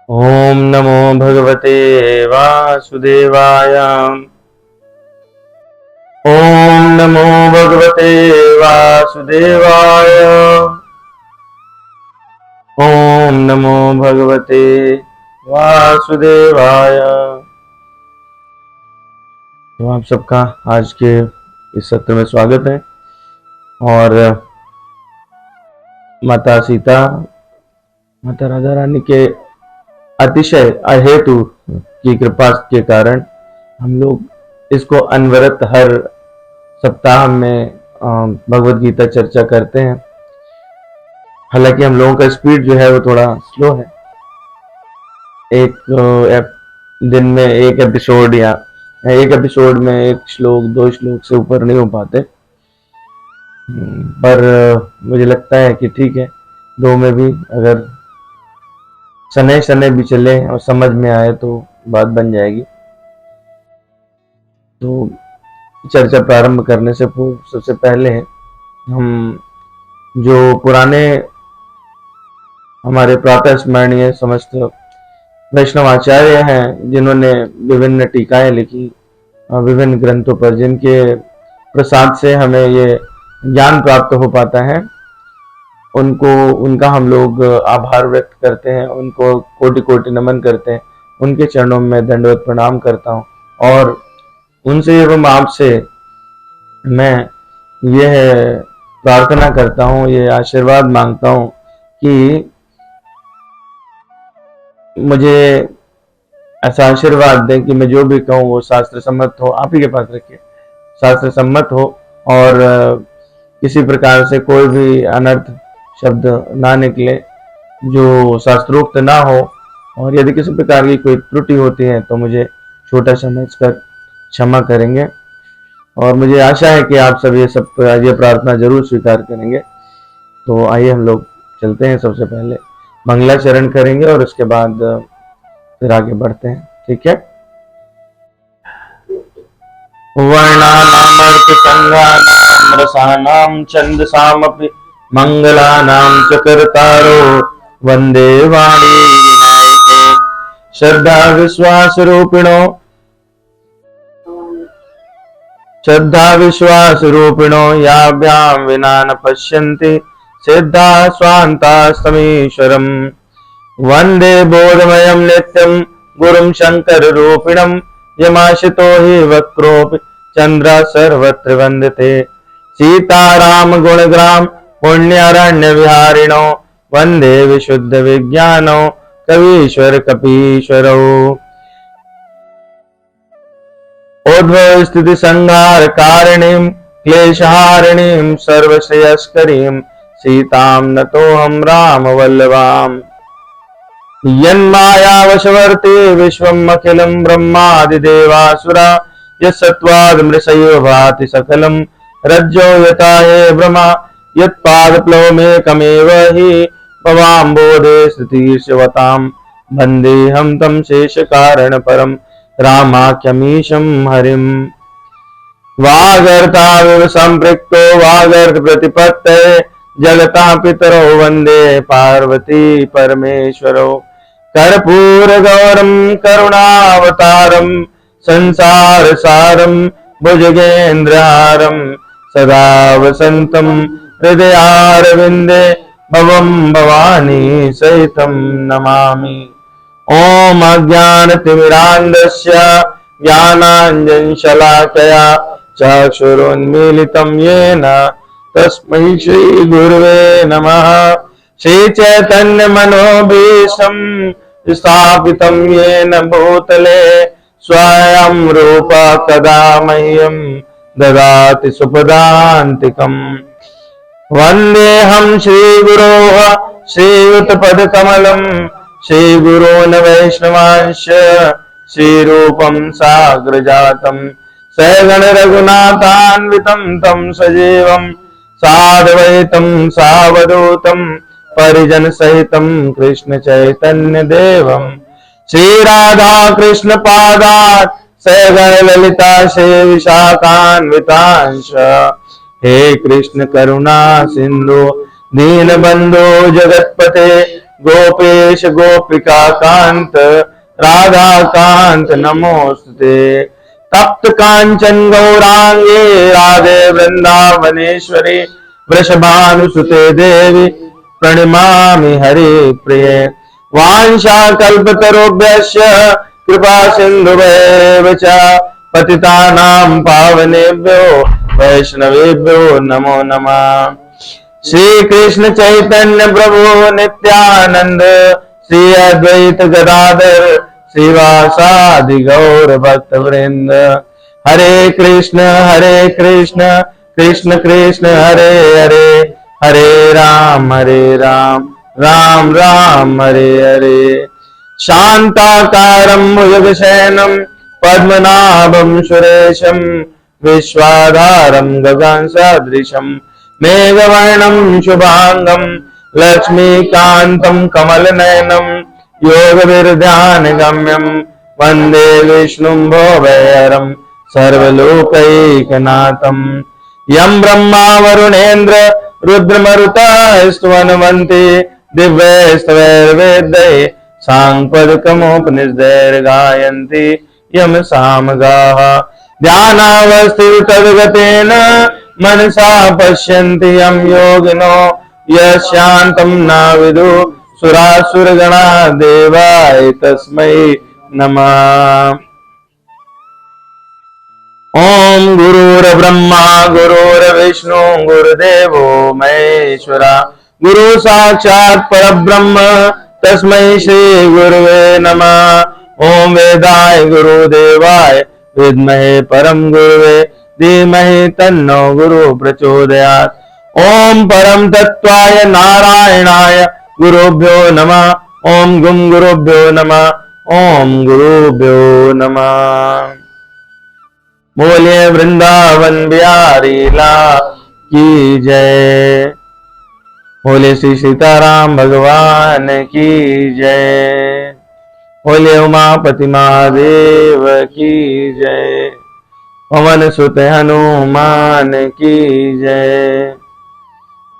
ओम नमो भगवते वासुदेवाय। ओम नमो भगवते वासुदेवाय। ओम नमो भगवते वासुदेवाय। तो आप सबका आज के इस सत्र में स्वागत है। और माता सीता, माता राधा रानी के अतिशय अहेतु की कृपा के कारण हम लोग इसको अनवरत हर सप्ताह में भगवत गीता चर्चा करते हैं। हालांकि हम लोगों का स्पीड जो है वो थोड़ा स्लो है। दिन में एक एपिसोड या एक एपिसोड में एक श्लोक, दो श्लोक से ऊपर नहीं हो पाते। पर मुझे लगता है कि ठीक है, दो में भी अगर सने सने भी चले और समझ में आए तो बात बन जाएगी। तो चर्चा प्रारंभ करने से पूर्व सबसे पहले हम जो पुराने हमारे प्रातः स्मरणीय समस्त वैष्णव आचार्य हैं, जिन्होंने विभिन्न टीकाएं लिखी विभिन्न ग्रंथों पर, जिनके प्रसाद से हमें ये ज्ञान प्राप्त हो पाता है, उनका हम लोग आभार व्यक्त करते हैं, उनको कोटि कोटि नमन करते हैं। उनके चरणों में दंडवत प्रणाम करता हूँ और उनसे एवं आपसे मैं यह प्रार्थना करता हूँ, ये आशीर्वाद मांगता हूँ कि मुझे ऐसा आशीर्वाद दें कि मैं जो भी कहूँ वो शास्त्र सम्मत हो। आप ही के पास रखिए, शास्त्र सम्मत हो और किसी प्रकार से कोई भी अनर्थ शब्द ना निकले जो शास्त्रोक्त ना हो। और यदि किसी प्रकार की कोई त्रुटि होती है तो मुझे छोटा समझकर क्षमा करेंगे। और मुझे आशा है कि आप सब ये प्रार्थना जरूर स्वीकार करेंगे। तो आइए हम लोग चलते हैं। सबसे पहले मंगलाचरण करेंगे और उसके बाद फिर आगे बढ़ते हैं, ठीक है। वर्णानामर्थ संज्ञानां रसानां छन्दसामपि मंगलानां च कर्तारो वंदे वाणी विनायको श्रद्धा विश्वास रूपिणो याभ्यां विना न पश्यन्ति सिद्धा स्वान्तास्तमीश्वरम् वंदे बोधमयं नित्यं गुरुं शंकर रूपिणं यमाशितो हि वक्रोऽपि चंद्र सर्वत्र वंदते सीताराम गुणग्राम पुण्यारण्य विहारिणो वंदे विशुद्ध विज्ञानो कवीश्वर कपीश्वरो उद्भव स्थिति संहार कारिणीं क्लेशहारिणीं सर्वश्रेयस्करीं सीतां नतोऽहं राम वल्लभाम् यन्मायावशवर्ते विश्वम् अखिलं ब्रह्मादिदेवासुरा यत्सत्त्वादमृषैव भाति सकलं रज्जो यथा हे भ्रमा यत्पादप्लवमेकमेव हि भवाम्बोधे स्थितिर्षवतां वन्देऽहं तं शेषकारणपरं रामाख्यमीशं हरिम् वागर्ताविव सम्पृक्तो वागर्तप्रतिपत्तये जगतां पितरो वन्दे पार्वती परमेश्वरौ कर्पूरगौरं करुणावतारं संसारसारं भुजगेन्द्रहारं सदा वसन्तं हृदयारविन्दे भवं भवानी सहितं नमामि। ॐ अज्ञानतिमिरान्धस्य ज्ञानाञ्जनशलाकया चक्षुरुन्मीलितं येन तस्मै श्री गुरुवे नमः। श्री चैतन्य मनोभीष्टं स्थापितं येन भूतले स्वयं रूप कदा मह्यं ददाति सुपदान्तिकम् वन्देऽहं श्रीगुरोः श्रीयुतपदकमलं श्रीगुरोन् वैष्णवांश्च श्रीरूपं साग्रजातं सगण रघुनाथान्वितं तं सजीवं साद्वैतं सावधूतं परिजन सहितं कृष्ण चैतन्य देवं श्री राधा कृष्ण पादात् सगण ललिता श्री विशाखान्वितांश हे कृष्ण करुणा सिंधु दीनबंधु जगतपते गोपेश गोपिका कांत राधा कांत नमोस्तुते। तप्त कांचन गौरांगे राधे वृंदावनेश्वरी वृषभानुसुते देवी प्रणमामि हरि प्रिये। वांछा कल्पतरुभ्यश्च कृपा सिन्धुभ्येव च पतितानां पावनेभ्यो वैष्णवेभ्यो नमो नमः। श्री कृष्ण चैतन्य प्रभु नित्यानंद श्री अद्वैत गदाधर श्रीवासादि गौर भक्त वृंद। हरे कृष्ण कृष्ण कृष्ण हरे हरे, हरे राम राम राम हरे हरे। शांताकारं भुजगशयनं पद्मनाभं सुरेशं विश्वाधारं गगनसदृशं मेघवर्णं शुभांगं लक्ष्मीकान्तं कमलनयनं योगविरध्यानगम्यं वन्दे विष्णुं भवभयहरं सर्वलोकैकनाथं। यं ब्रह्मा वरुणेन्द्र रुद्रमरुतः स्तवन्वन्ति दिव्यैस्तवैर्वेदैः साङ्गपदकमुपनिषदैर्गायन्ति यं सामगाः। ध्यानावस्थिततद्गतेन मनसा पश्यन्ति यं योगिनो यशान्तं न विदुः सुरासुरगणा देवाय तस्मै नमः। ओम गुरुर्ब्रह्मा गुरुर्विष्णु गुरुदेवो महेश्वरा गुरु साक्षात् परब्रह्म तस्मै श्री गुरुवे नमः। ओम वेदाय गुरुदेवाय विद्महे परम गुरुवे धीमहि तन्नो गुरु प्रचोदयात्। ओम परम तत्वाय नारायणाय गुरुभ्यो नमः। ओम गुं गुरुभ्यो नमः। ओम गुरुभ्यो नमः। बोलिए वृंदावन बिहारी लाल की जय। बोले श्री सीताराम भगवान की जय। बोले उमापति महादेव की जय। पवन सुत हनुमान की जय।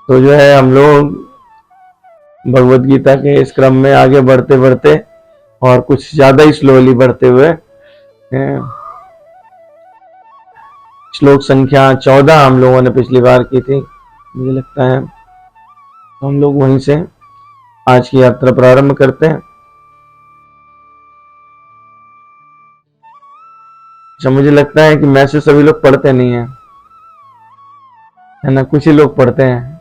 तो जो है हम लोग भगवत गीता के इस क्रम में आगे बढ़ते बढ़ते और कुछ ज्यादा ही स्लोली बढ़ते हुए श्लोक संख्या 14 हम लोगों ने पिछली बार की थी मुझे लगता है। तो हम लोग वहीं से आज की यात्रा प्रारंभ करते हैं। अच्छा, मुझे लगता है कि मैसेज सभी लोग पढ़ते नहीं है ना, कुछ ही लोग पढ़ते हैं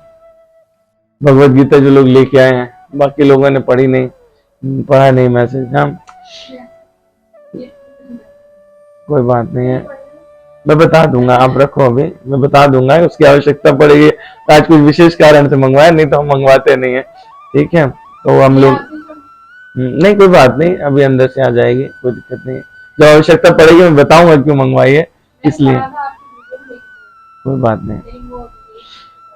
भगवत गीता जो लोग लेके आए हैं, बाकी लोगों ने पढ़ा नहीं मैसेज। हाँ, कोई बात नहीं है, मैं बता दूंगा, आप रखो अभी, मैं बता दूंगा। उसकी आवश्यकता पड़ेगी तो आज कुछ विशेष कारण से मंगवाया, नहीं तो हम मंगवाते नहीं है। ठीक है, तो हम लोग नहीं, कोई बात नहीं, अभी अंदर से आ जाएगी, कोई दिक्कत नहीं है। जब आवश्यकता पड़ेगी मैं बताऊंगा क्यों मंगवाई है, इसलिए कोई बात नहीं।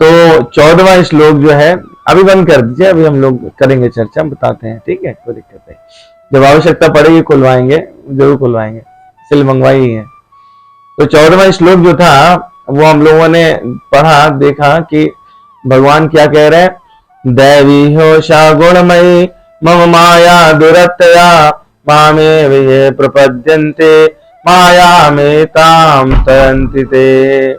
तो 14वां श्लोक जो है अभी बंद कर दीजिए, अभी हम लोग करेंगे चर्चा, बताते हैं। ठीक है, कोई दिक्कत नहीं, जब आवश्यकता पड़ेगी खुलवाएंगे, जरूर खुलवाएंगे, इसलिए मंगवाई है। तो 14वां श्लोक जो था वो हम लोगों ने पढ़ा, देखा कि भगवान क्या कह रहे हैं। दैवी होशा गुणमयी मम माया दुरतया मामे वे प्रपद्यन्ते माया में ताम तरन्ति ते।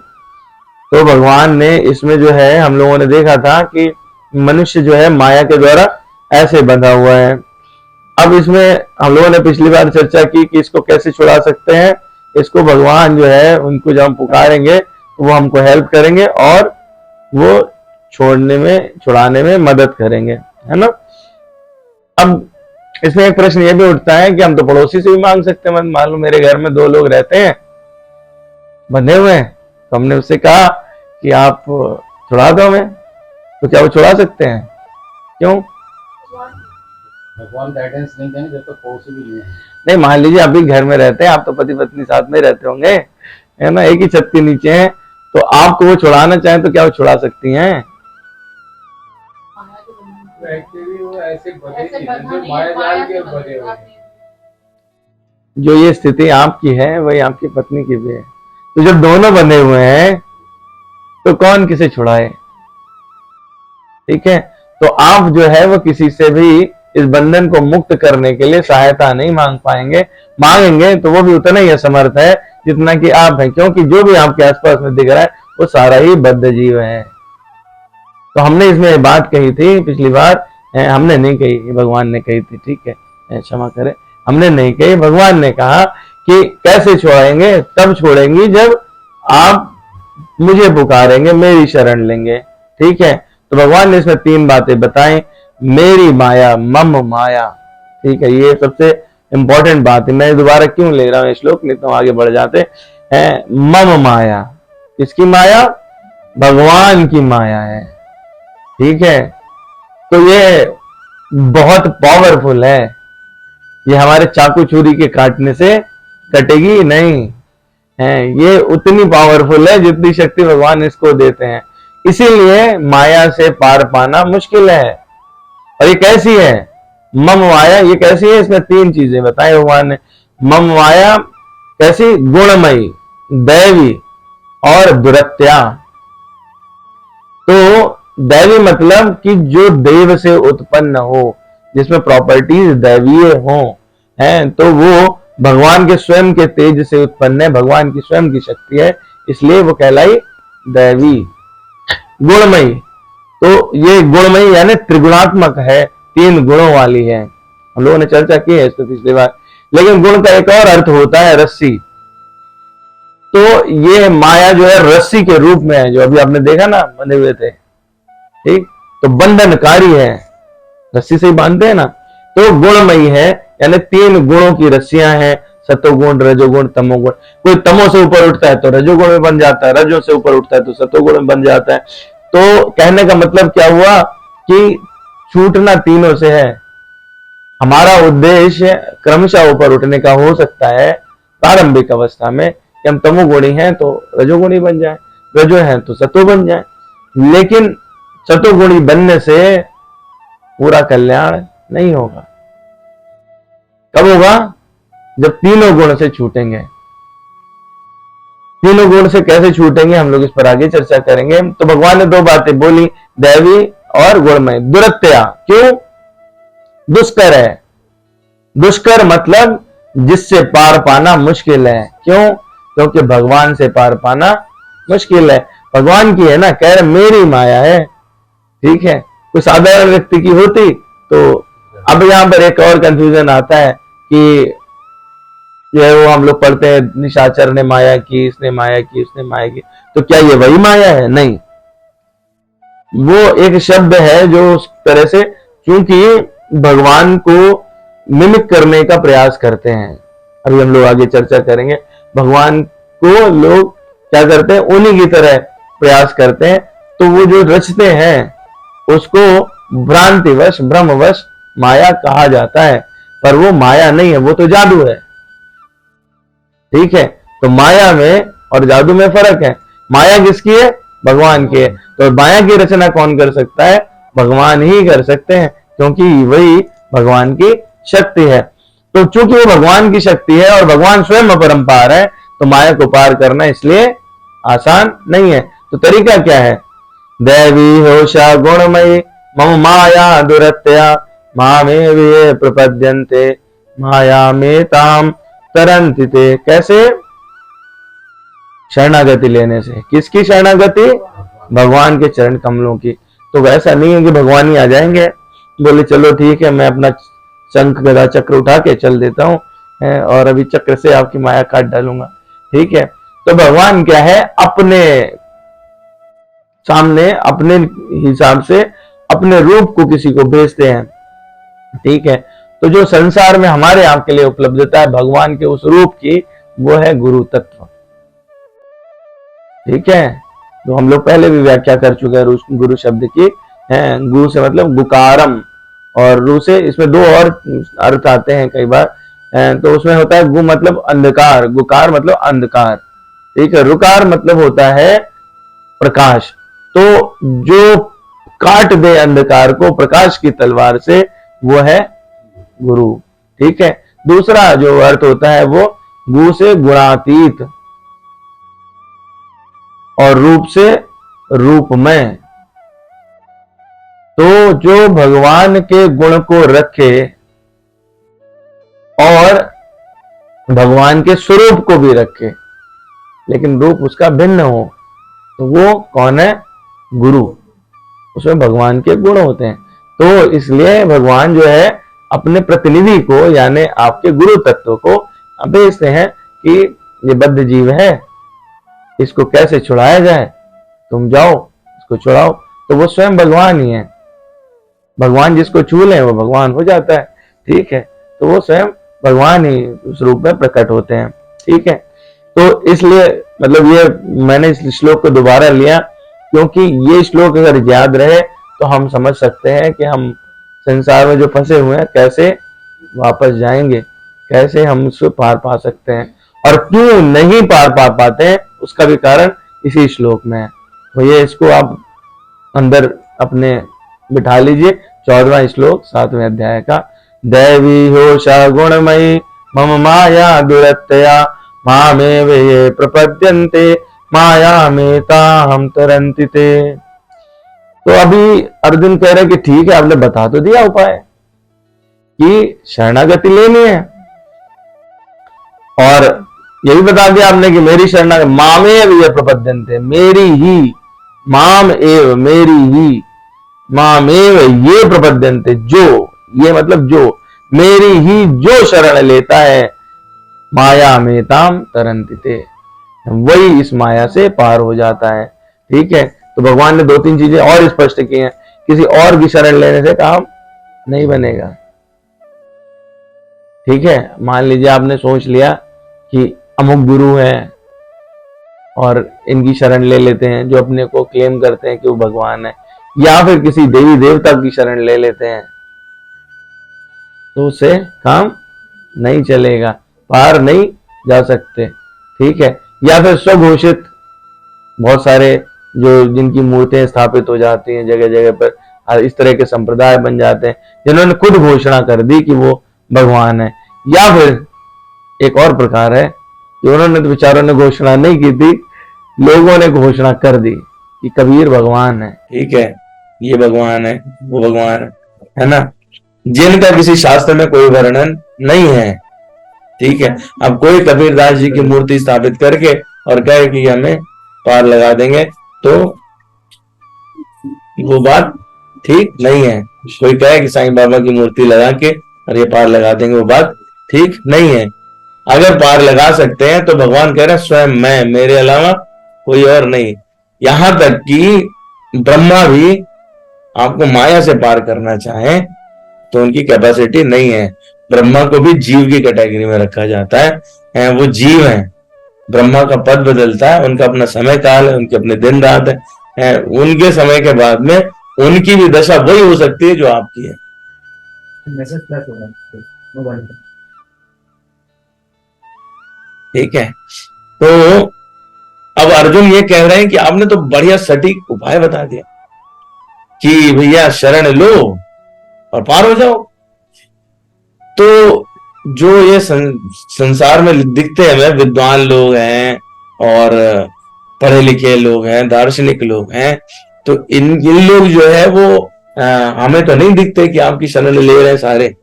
तो भगवान ने इसमें जो है हम लोगों ने देखा था कि मनुष्य जो है माया के द्वारा ऐसे बंधा हुआ है। अब इसमें हम लोगों ने पिछली बार चर्चा की कि इसको कैसे छुड़ा सकते हैं। इसको भगवान जो है उनको जब हम पुकारेंगे तो वो हमको हेल्प करेंगे और वो छुड़ाने में मदद करेंगे, है ना। अब इसमें एक प्रश्न ये भी उठता है कि हम तो पड़ोसी से भी मांग सकते हैं। मान लो मेरे घर में 2 लोग रहते हैं, बंधे हुए हैं, तो हमने उससे कहा कि आप छुड़ा दो हमें, तो क्या वो छुड़ा सकते हैं? क्यों? भगवान गाइडेंस नहीं देंगे जब तक पड़ोसी भी नहीं है। नहीं, मान लीजिए अभी घर में रहते हैं, आप तो पति पत्नी साथ में रहते होंगे, है ना, एक ही छत के नीचे हैं, तो आपको वो छुड़ाना चाहें तो क्या वो छुड़ा सकती हैं? जो ये स्थिति आपकी है वही आपकी पत्नी की भी है। तो जब दोनों बंधे हुए हैं तो कौन किसे छुड़ाए? ठीक है, तो आप जो है वो किसी से भी इस बंधन को मुक्त करने के लिए सहायता नहीं मांग पाएंगे। मांगेंगे तो वो भी उतना ही असमर्थ है जितना कि आप हैं, क्योंकि जो भी आपके आसपास में दिख रहा है वो सारा ही बद्ध जीव है। तो हमने इसमें बात कही थी पिछली बार, हमने नहीं कही, भगवान ने कही थी, ठीक है, क्षमा करें, हमने नहीं कही। भगवान ने कहा कि कैसे छोड़ेंगे, तब छोड़ेंगी जब आप मुझे पुकारेंगे, मेरी शरण लेंगे, ठीक है। तो भगवान ने इसमें 3 बातें बताई, मेरी माया, मम माया, ठीक है, ये सबसे इंपॉर्टेंट बात है। मैं दोबारा क्यों ले रहा हूं श्लोक, नहीं तो आगे बढ़ जाते हैं। मम माया, किसकी माया? भगवान की माया है, ठीक है। तो ये बहुत पावरफुल है, ये हमारे चाकू छुरी के काटने से कटेगी नहीं है, ये उतनी पावरफुल है जितनी शक्ति भगवान इसको देते हैं। इसीलिए माया से पार पाना मुश्किल है। और ये कैसी है मम माया, ये कैसी है? इसमें 3 चीजें बताई भगवान ने। मम माया कैसी? गुणमयी, दैवी और दुरत्या। तो दैवी मतलब कि जो देव से उत्पन्न हो, जिसमें प्रॉपर्टीज दैवीय हो, हैं, तो वो भगवान के स्वयं के तेज से उत्पन्न है, भगवान की स्वयं की शक्ति है, इसलिए वो कहलाई दैवी। गुणमयी, तो ये गुणमयी यानी त्रिगुणात्मक है, 3 गुणों वाली है। हम लोगों ने चर्चा की है इसको पिछली बार। लेकिन गुण का एक और अर्थ होता है रस्सी। तो ये माया जो है रस्सी के रूप में है, जो अभी आपने देखा ना बंधे हुए थे, ठीक, तो बंधनकारी है, रस्सी से ही बांधते हैं ना। तो गुणमयी है, यानी 3 गुणों की रस्सियां हैं, सतोगुण, रजोगुण, तमोगुण। कोई तमो से ऊपर उठता है तो रजोगुण में बन जाता है, रजो से ऊपर उठता है तो सतोगुण में बन जाता है। तो कहने का मतलब क्या हुआ कि छूटना तीनों से है। हमारा उद्देश्य क्रमशः ऊपर उठने का हो सकता है प्रारंभिक अवस्था में कि हम तमोगुणी हैं तो रजोगुणी बन जाए, रजो हैं तो सतो बन जाए। लेकिन सतोगुणी बनने से पूरा कल्याण नहीं होगा। कब होगा? जब तीनों गुण से छूटेंगे। तीनों गुण से कैसे छूटेंगे हम लोग इस पर आगे चर्चा करेंगे। तो भगवान ने 2 बातें बोली, दैवी और गुणमय। दुरत्या, क्यों? दुष्कर है। दुष्कर मतलब जिससे पार पाना मुश्किल है। क्यों? क्योंकि भगवान से पार पाना मुश्किल है। भगवान की है ना, कह रहे मेरी माया है, ठीक है। कोई साधारण व्यक्ति की होती तो अब यहां पर एक और कंफ्यूजन आता है कि ये वो हम लोग पढ़ते हैं, निशाचर ने माया की, इसने माया की, उसने माया की, तो क्या ये वही माया है? नहीं, वो एक शब्द है जो उस तरह से, क्योंकि भगवान को मिमिक करने का प्रयास करते हैं। अभी हम लोग आगे चर्चा करेंगे। भगवान को लोग क्या करते हैं? उन्हीं की तरह प्रयास करते हैं। तो वो जो रचते हैं उसको भ्रांतिवश, भ्रमवश माया कहा जाता है, पर वो माया नहीं है, वो तो जादू है, ठीक है। तो माया में और जादू में फर्क है। माया किसकी है? भगवान की है। तो माया की रचना कौन कर सकता है? भगवान ही कर सकते हैं, क्योंकि वही भगवान की शक्ति है। तो चूंकि वो भगवान की शक्ति है और भगवान स्वयं अपरंपार है, तो माया को पार करना इसलिए आसान नहीं है। तो तरीका क्या है? दैवी होशा गुणमयी मम माया दुरत्या मामे वे प्रपद्यन्ते माया में ताम तरंति ते। कैसे? शरणागति लेने से। किसकी शरणागति? भगवान के चरण कमलों की। तो वैसा नहीं है कि भगवान ही आ जाएंगे, बोले चलो ठीक है मैं अपना शंख गदा चक्र उठा के चल देता हूँ और अभी चक्र से आपकी माया काट डालूंगा, ठीक है। तो भगवान क्या है? अपने सामने अपने हिसाब से अपने रूप को किसी को भेजते हैं, ठीक है। तो जो संसार में हमारे आपके लिए उपलब्धता है भगवान के उस रूप की, वो है गुरु तत्व, ठीक है। तो हम लोग पहले भी व्याख्या कर चुके हैं गुरु शब्द की। है गुरु से मतलब गुकारम, और रू से इसमें 2 और अर्थ आते हैं कई बार। तो उसमें होता है गु मतलब अंधकार, गुकार मतलब अंधकार, ठीक है। रुकार मतलब होता है प्रकाश। तो जो काट दे अंधकार को प्रकाश की तलवार से, वो है गुरु, ठीक है। दूसरा जो अर्थ होता है वो गु से गुणातीत और रूप से रूपमय, तो जो भगवान के गुण को रखे और भगवान के स्वरूप को भी रखे, लेकिन रूप उसका भिन्न हो, तो वो कौन है? गुरु। उसमें भगवान के गुण होते हैं। तो इसलिए भगवान जो है अपने प्रतिनिधि को, यानी आपके गुरु तत्व को भेजते हैं कि ये बद्ध जीव है, इसको कैसे छुड़ाया जाए, तुम जाओ इसको छुड़ाओ। तो वो स्वयं भगवान ही है। भगवान जिसको छू ले वो भगवान हो जाता है। ठीक है, तो वो स्वयं भगवान ही उस रूप में प्रकट होते हैं। ठीक है, तो इसलिए मतलब ये मैंने इस श्लोक को दोबारा लिया क्योंकि ये श्लोक अगर याद रहे तो हम समझ सकते हैं कि हम संसार में जो फंसे हुए हैं कैसे वापस जाएंगे, कैसे हम उसको पार पा सकते हैं, और क्यों नहीं पार पा पाते हैं उसका भी कारण इसी श्लोक में है। तो ये इसको आप अंदर अपने बिठा लीजिए। 14वां श्लोक 7वें अध्याय का। दैवी होशा गुणमयी मम माया दुरत्यया मामेव ये प्रपद्यन्ते माया में ताहम तरन्ति ते। तो अभी अर्जुन कह रहे कि ठीक है, आपने बता तो दिया उपाय कि शरणागति लेनी है, और ये भी बता दिया आपने कि मेरी शरणागति मामेव ये प्रपद्यन्ते, मेरी ही, माम एव मेरी ही, मामेव ये प्रपद्यन्ते, जो, ये मतलब जो, मेरी ही जो शरण लेता है माया में ताम तरन्ति ते, वही इस माया से पार हो जाता है। ठीक है, तो भगवान ने 2-3 चीजें और स्पष्ट की हैं। किसी और की शरण लेने से काम नहीं बनेगा। ठीक है, मान लीजिए आपने सोच लिया कि अमुक गुरु है और इनकी शरण ले लेते हैं, जो अपने को क्लेम करते हैं कि वो भगवान है, या फिर किसी देवी देवता की शरण ले लेते हैं, तो उससे काम नहीं चलेगा, पार नहीं जा सकते। ठीक है, या फिर स्वघोषित बहुत सारे जो जिनकी मूर्तियां स्थापित हो जाती हैं जगह जगह पर, इस तरह के संप्रदाय बन जाते हैं जिन्होंने खुद घोषणा कर दी कि वो भगवान है। या फिर एक और प्रकार है कि उन्होंने तो बेचारों ने घोषणा नहीं की थी, लोगों ने घोषणा कर दी कि कबीर भगवान है। ठीक है, ये भगवान है, वो भगवान है ना, जिनका किसी शास्त्र में कोई वर्णन नहीं है। ठीक है, अब कोई कबीरदास जी की मूर्ति स्थापित करके और कहे कि हमें पार लगा देंगे, तो वो बात ठीक नहीं है। कोई कहे कि साईं बाबा की मूर्ति लगा के और ये पार लगा देंगे, वो बात ठीक नहीं है। अगर पार लगा सकते हैं तो भगवान कह रहे हैं स्वयं मैं, मेरे अलावा कोई और नहीं। यहां तक कि ब्रह्मा भी आपको माया से पार करना चाहे तो उनकी कैपेसिटी नहीं है। ब्रह्मा को भी जीव की कैटेगरी में रखा जाता है, वो जीव है। ब्रह्मा का पद बदलता है, उनका अपना समय काल है, उनके अपने दिन रात है, उनके समय के बाद में उनकी भी दशा वही हो सकती है जो आपकी है। ठीक है, तो अब अर्जुन ये कह रहे हैं कि आपने तो बढ़िया सटीक उपाय बता दिया कि भैया शरण लो और पार हो जाओ। तो जो ये संसार में दिखते हैं विद्वान लोग हैं और पढ़े लिखे लोग हैं, दार्शनिक लोग हैं, तो इन लोग जो है वो हमें तो नहीं दिखते कि आपकी शरण ले रहे हैं। सारे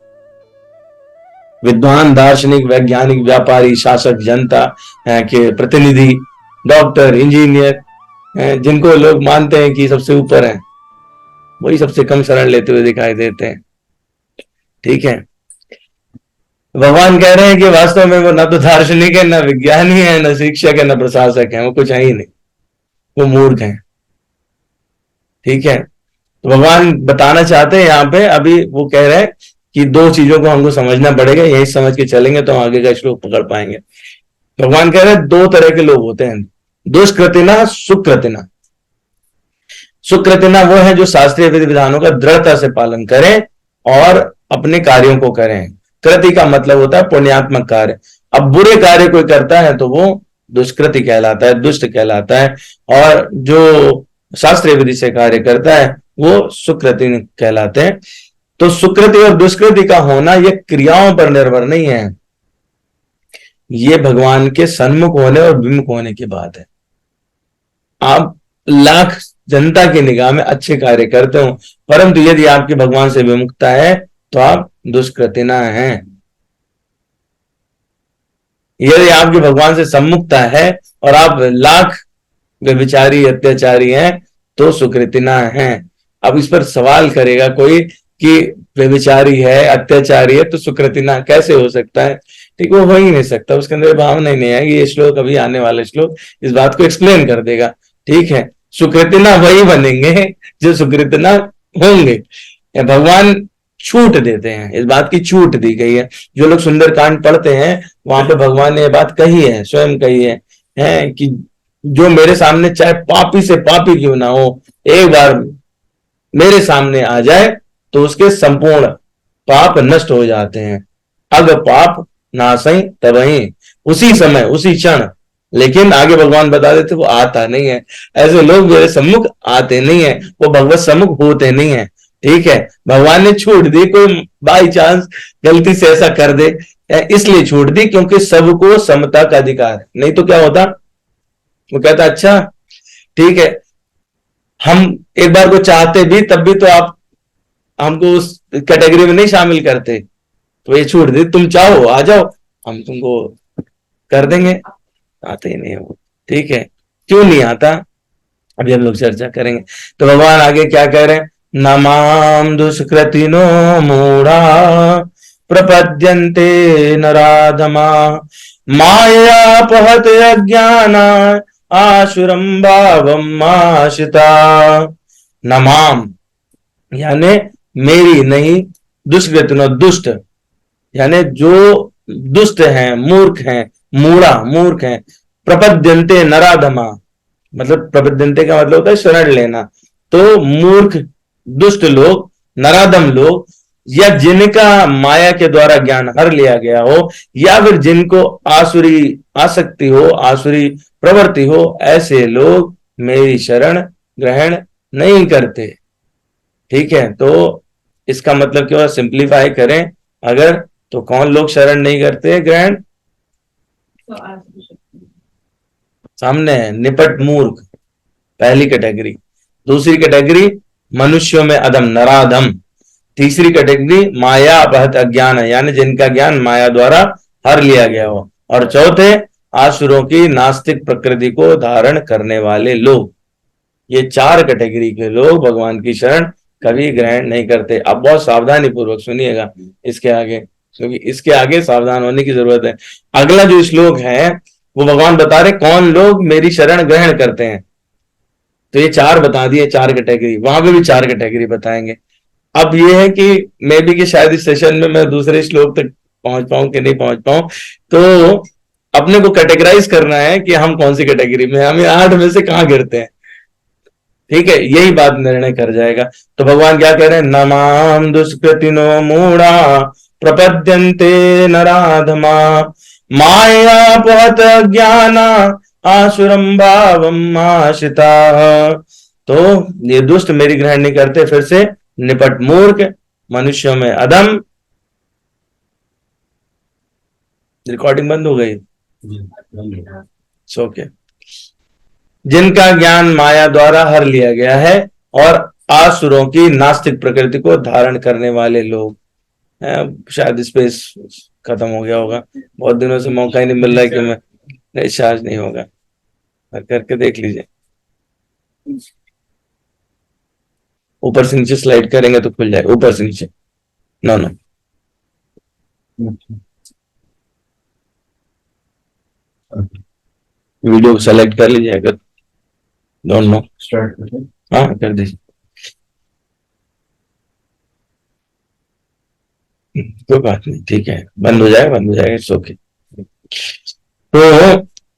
विद्वान, दार्शनिक, वैज्ञानिक, व्यापारी, शासक, जनता के प्रतिनिधि, डॉक्टर, इंजीनियर, जिनको लोग मानते हैं कि सबसे ऊपर है, वही सबसे कम शरण लेते हुए दिखाई देते हैं। ठीक है, भगवान कह रहे हैं कि वास्तव में वो ना तो दार्शनिक है, ना विज्ञानी है, ना शिक्षक है, ना प्रशासक है, वो कुछ है ही नहीं, वो मूर्ख है। ठीक है, तो भगवान बताना चाहते हैं यहाँ पे, अभी वो कह रहे हैं कि 2 चीजों को हमको समझना पड़ेगा, यही समझ के चलेंगे तो आगे का श्लोक पकड़ पाएंगे। भगवान कह रहे हैं 2 तरह के लोग होते हैं, दुष्कृतिना, सुकृतिना। सुकृतिना वो है जो शास्त्रीय विधि विधानों का दृढ़ता से पालन करें और अपने कार्यों को करें। कृति का मतलब होता है पुण्यात्मक कार्य। अब बुरे कार्य कोई करता है तो वो दुष्कृति कहलाता है, दुष्ट कहलाता है, और जो शास्त्रीय विधि से कार्य करता है वो सुकृति कहलाते हैं। तो सुकृति और दुष्कृति का होना यह क्रियाओं पर निर्भर नहीं है, ये भगवान के सन्मुख होने और विमुख होने की बात है। आप लाख जनता की निगाह में अच्छे कार्य करते हो, परंतु यदि आपकी भगवान से विमुखता है तो आप दुष्कृतिना हैं। यदि आपकी भगवान से सम्मुखता है और आप लाख व्यभिचारी अत्याचारी हैं तो सुकृतिना हैं। अब इस पर सवाल करेगा कोई कि व्यभिचारी है, अत्याचारी है, तो सुकृतिना कैसे हो सकता है? ठीक, वो हो ही नहीं सकता, उसके अंदर भावना ही नहीं है। ये श्लोक, अभी आने वाले श्लोक इस बात को एक्सप्लेन कर देगा। ठीक है, सुकृतिना वही बनेंगे जो सुकृतिना होंगे। भगवान छूट देते हैं, इस बात की छूट दी गई है। जो लोग सुंदरकांड पढ़ते हैं वहां पे भगवान ने यह बात कही है, स्वयं कही है कि जो मेरे सामने चाहे पापी से पापी क्यों ना हो, एक बार मेरे सामने आ जाए तो उसके संपूर्ण पाप नष्ट हो जाते हैं। अग पाप नासई तबही, उसी समय उसी क्षण। लेकिन आगे भगवान बता देते वो आता नहीं है। ऐसे लोग मेरे सम्मुख आते नहीं है, वो भगवत सम्मुख होते नहीं है। ठीक है, भगवान ने छूट दी, कोई बाई चांस गलती से ऐसा कर दे इसलिए छूट दी क्योंकि सबको समता का अधिकार है। नहीं तो क्या होता, वो कहता अच्छा ठीक है, हम एक बार को चाहते भी तब भी तो आप हमको उस कैटेगरी में नहीं शामिल करते, तो ये छूट दी, तुम चाहो आ जाओ, हम तुमको कर देंगे। आते ही नहीं हो। ठीक है, क्यों नहीं आता अभी हम लोग चर्चा करेंगे। तो भगवान आगे क्या कह रहे हैं, नमाम दुष्कृतिनो मूढ़ा प्रपद्यन्ते नराधमा मायापहत अज्ञाना आशुरम भावम आशिता। नमाम यानी मेरी नहीं, दुष्कृतिनो दुष्ट, यानी जो दुष्ट हैं, मूर्ख हैं, मूढ़ा मूर्ख हैं, प्रपद्यन्ते नराधमा, मतलब प्रपद्यन्ते का मतलब होता है शरण लेना। तो मूर्ख दुष्ट लोग, नराधम लोग, या जिनका माया के द्वारा ज्ञान हर लिया गया हो, या फिर जिनको आसुरी आसक्ति हो, आसुरी प्रवृत्ति हो, ऐसे लोग मेरी शरण ग्रहण नहीं करते। ठीक है, तो इसका मतलब क्या, सिंप्लीफाई करें अगर, तो कौन लोग शरण नहीं करते ग्रहण? सामने है, निपट मूर्ख पहली कैटेगरी। दूसरी कैटेगरी मनुष्यों में अधम नराधम। तीसरी कैटेगरी माया अपहत अज्ञान है, यानी जिनका ज्ञान माया द्वारा हर लिया गया हो। और चौथे आसुरों की नास्तिक प्रकृति को धारण करने वाले लोग। ये चार कैटेगरी के लोग भगवान की शरण कभी ग्रहण नहीं करते। अब बहुत सावधानी पूर्वक सुनिएगा इसके आगे, क्योंकि इसके आगे सावधान होने की जरूरत है। अगला जो श्लोक है वो भगवान बता रहे कौन लोग मेरी शरण ग्रहण करते हैं। तो ये चार बता दिए, चार कैटेगरी, वहां पे भी चार कैटेगरी बताएंगे। अब ये है कि मे भी कि शायद इस सेशन में मैं दूसरे श्लोक तक पहुंच पाऊं कि नहीं पहुंच पाऊं, तो अपने को कैटेगराइज करना है कि हम कौन सी कैटेगरी में, हम 8 में से कहां गिरते हैं। ठीक है, यही बात निर्णय कर जाएगा। तो भगवान क्या कह रहे हैं, नमाम दुष्कृतिनो मूढ़ा प्रपद्यन्ते नराधमा मायापहत ज्ञाना आसुरम भावम आशिता। तो ये दुष्ट मेरी ग्रहण नहीं करते। फिर से, निपट मूर्ख, मनुष्यों में अधम। रिकॉर्डिंग बंद हो गई, ओके। जिनका ज्ञान माया द्वारा हर लिया गया है, और आसुरों की नास्तिक प्रकृति को धारण करने वाले लोग। शायद स्पेस खत्म हो गया होगा, बहुत दिनों से मौका ही नहीं मिल रहा है कि मैं, नहीं चार्ज नहीं होगा, करके देख लीजिए। ऊपर से नीचे स्लाइड करेंगे तो खुल जाएगा, ऊपर से नीचे। नो नो, वीडियो को सेलेक्ट कर लीजिए अगर डोंट नो। स्टार्ट करते हैं। हाँ कर दीजिए, कोई बात नहीं, ठीक है, बंद हो जाएगा, इट्स ओके। तो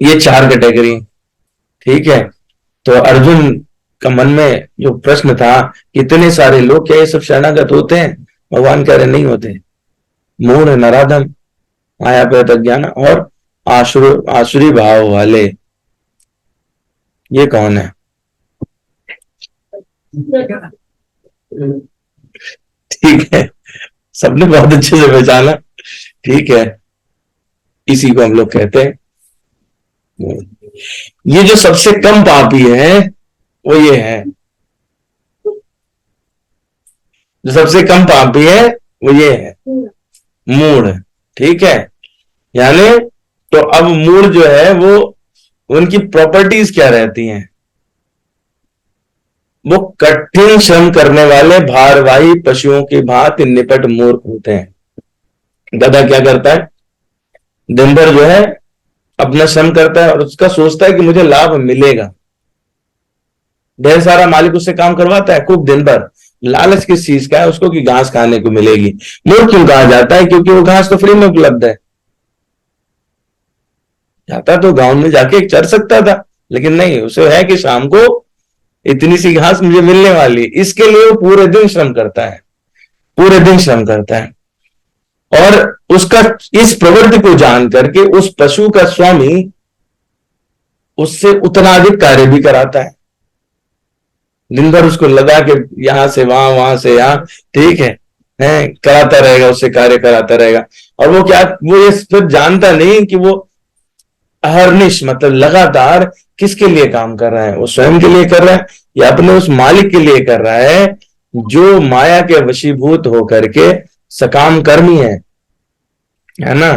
ये चार कैटेगरी, ठीक है। तो अर्जुन का मन में जो प्रश्न था, इतने सारे लोग क्या ये सब शरणागत होते हैं? भगवान कह रहे नहीं होते। मूढ़, नराधम, माया पे अज्ञान और आसुरी भाव वाले, ये कौन है? ठीक है, सबने बहुत अच्छे से पहचाना। ठीक है, इसी को हम लोग कहते हैं। ये जो सबसे कम पापी है वो ये है, जो सबसे कम पापी है वो ये है, मूढ़। ठीक है, यानी तो अब मूढ़ जो है वो, उनकी प्रॉपर्टीज क्या रहती हैं? वो कठिन श्रम करने वाले भारवाही पशुओं की भांति निपट मूर्ख होते हैं। गधा क्या करता है? दिन भर जो है अपना श्रम करता है और उसका सोचता है कि मुझे लाभ मिलेगा। ढेर सारा मालिक उससे काम करवाता है खूब दिन भर, लालच किस चीज का है उसको? कि घास खाने को मिलेगी। मूर्ख क्यों कहा जाता है? क्योंकि वो घास तो फ्री में उपलब्ध है। जाता तो गांव में जाके चर सकता था, लेकिन नहीं, उसे है कि शाम को इतनी सी घास मुझे मिलने वाली, इसके लिए वो पूरे दिन श्रम करता है, पूरे दिन श्रम करता है। और उसका इस प्रवृत्ति को जान करके उस पशु का स्वामी उससे उतना अधिक कार्य भी कराता है। दिन भर उसको लगा के यहां से वहां से यहां, ठीक है, कराता रहेगा, उससे कार्य कराता रहेगा। और वो क्या, वो ये फिर जानता नहीं कि वो अहर्निश मतलब लगातार किसके लिए काम कर रहा है। वो स्वयं के लिए कर रहा है या अपने उस मालिक के लिए कर रहा है जो माया के वशीभूत होकर के सकाम कर्मी है ना।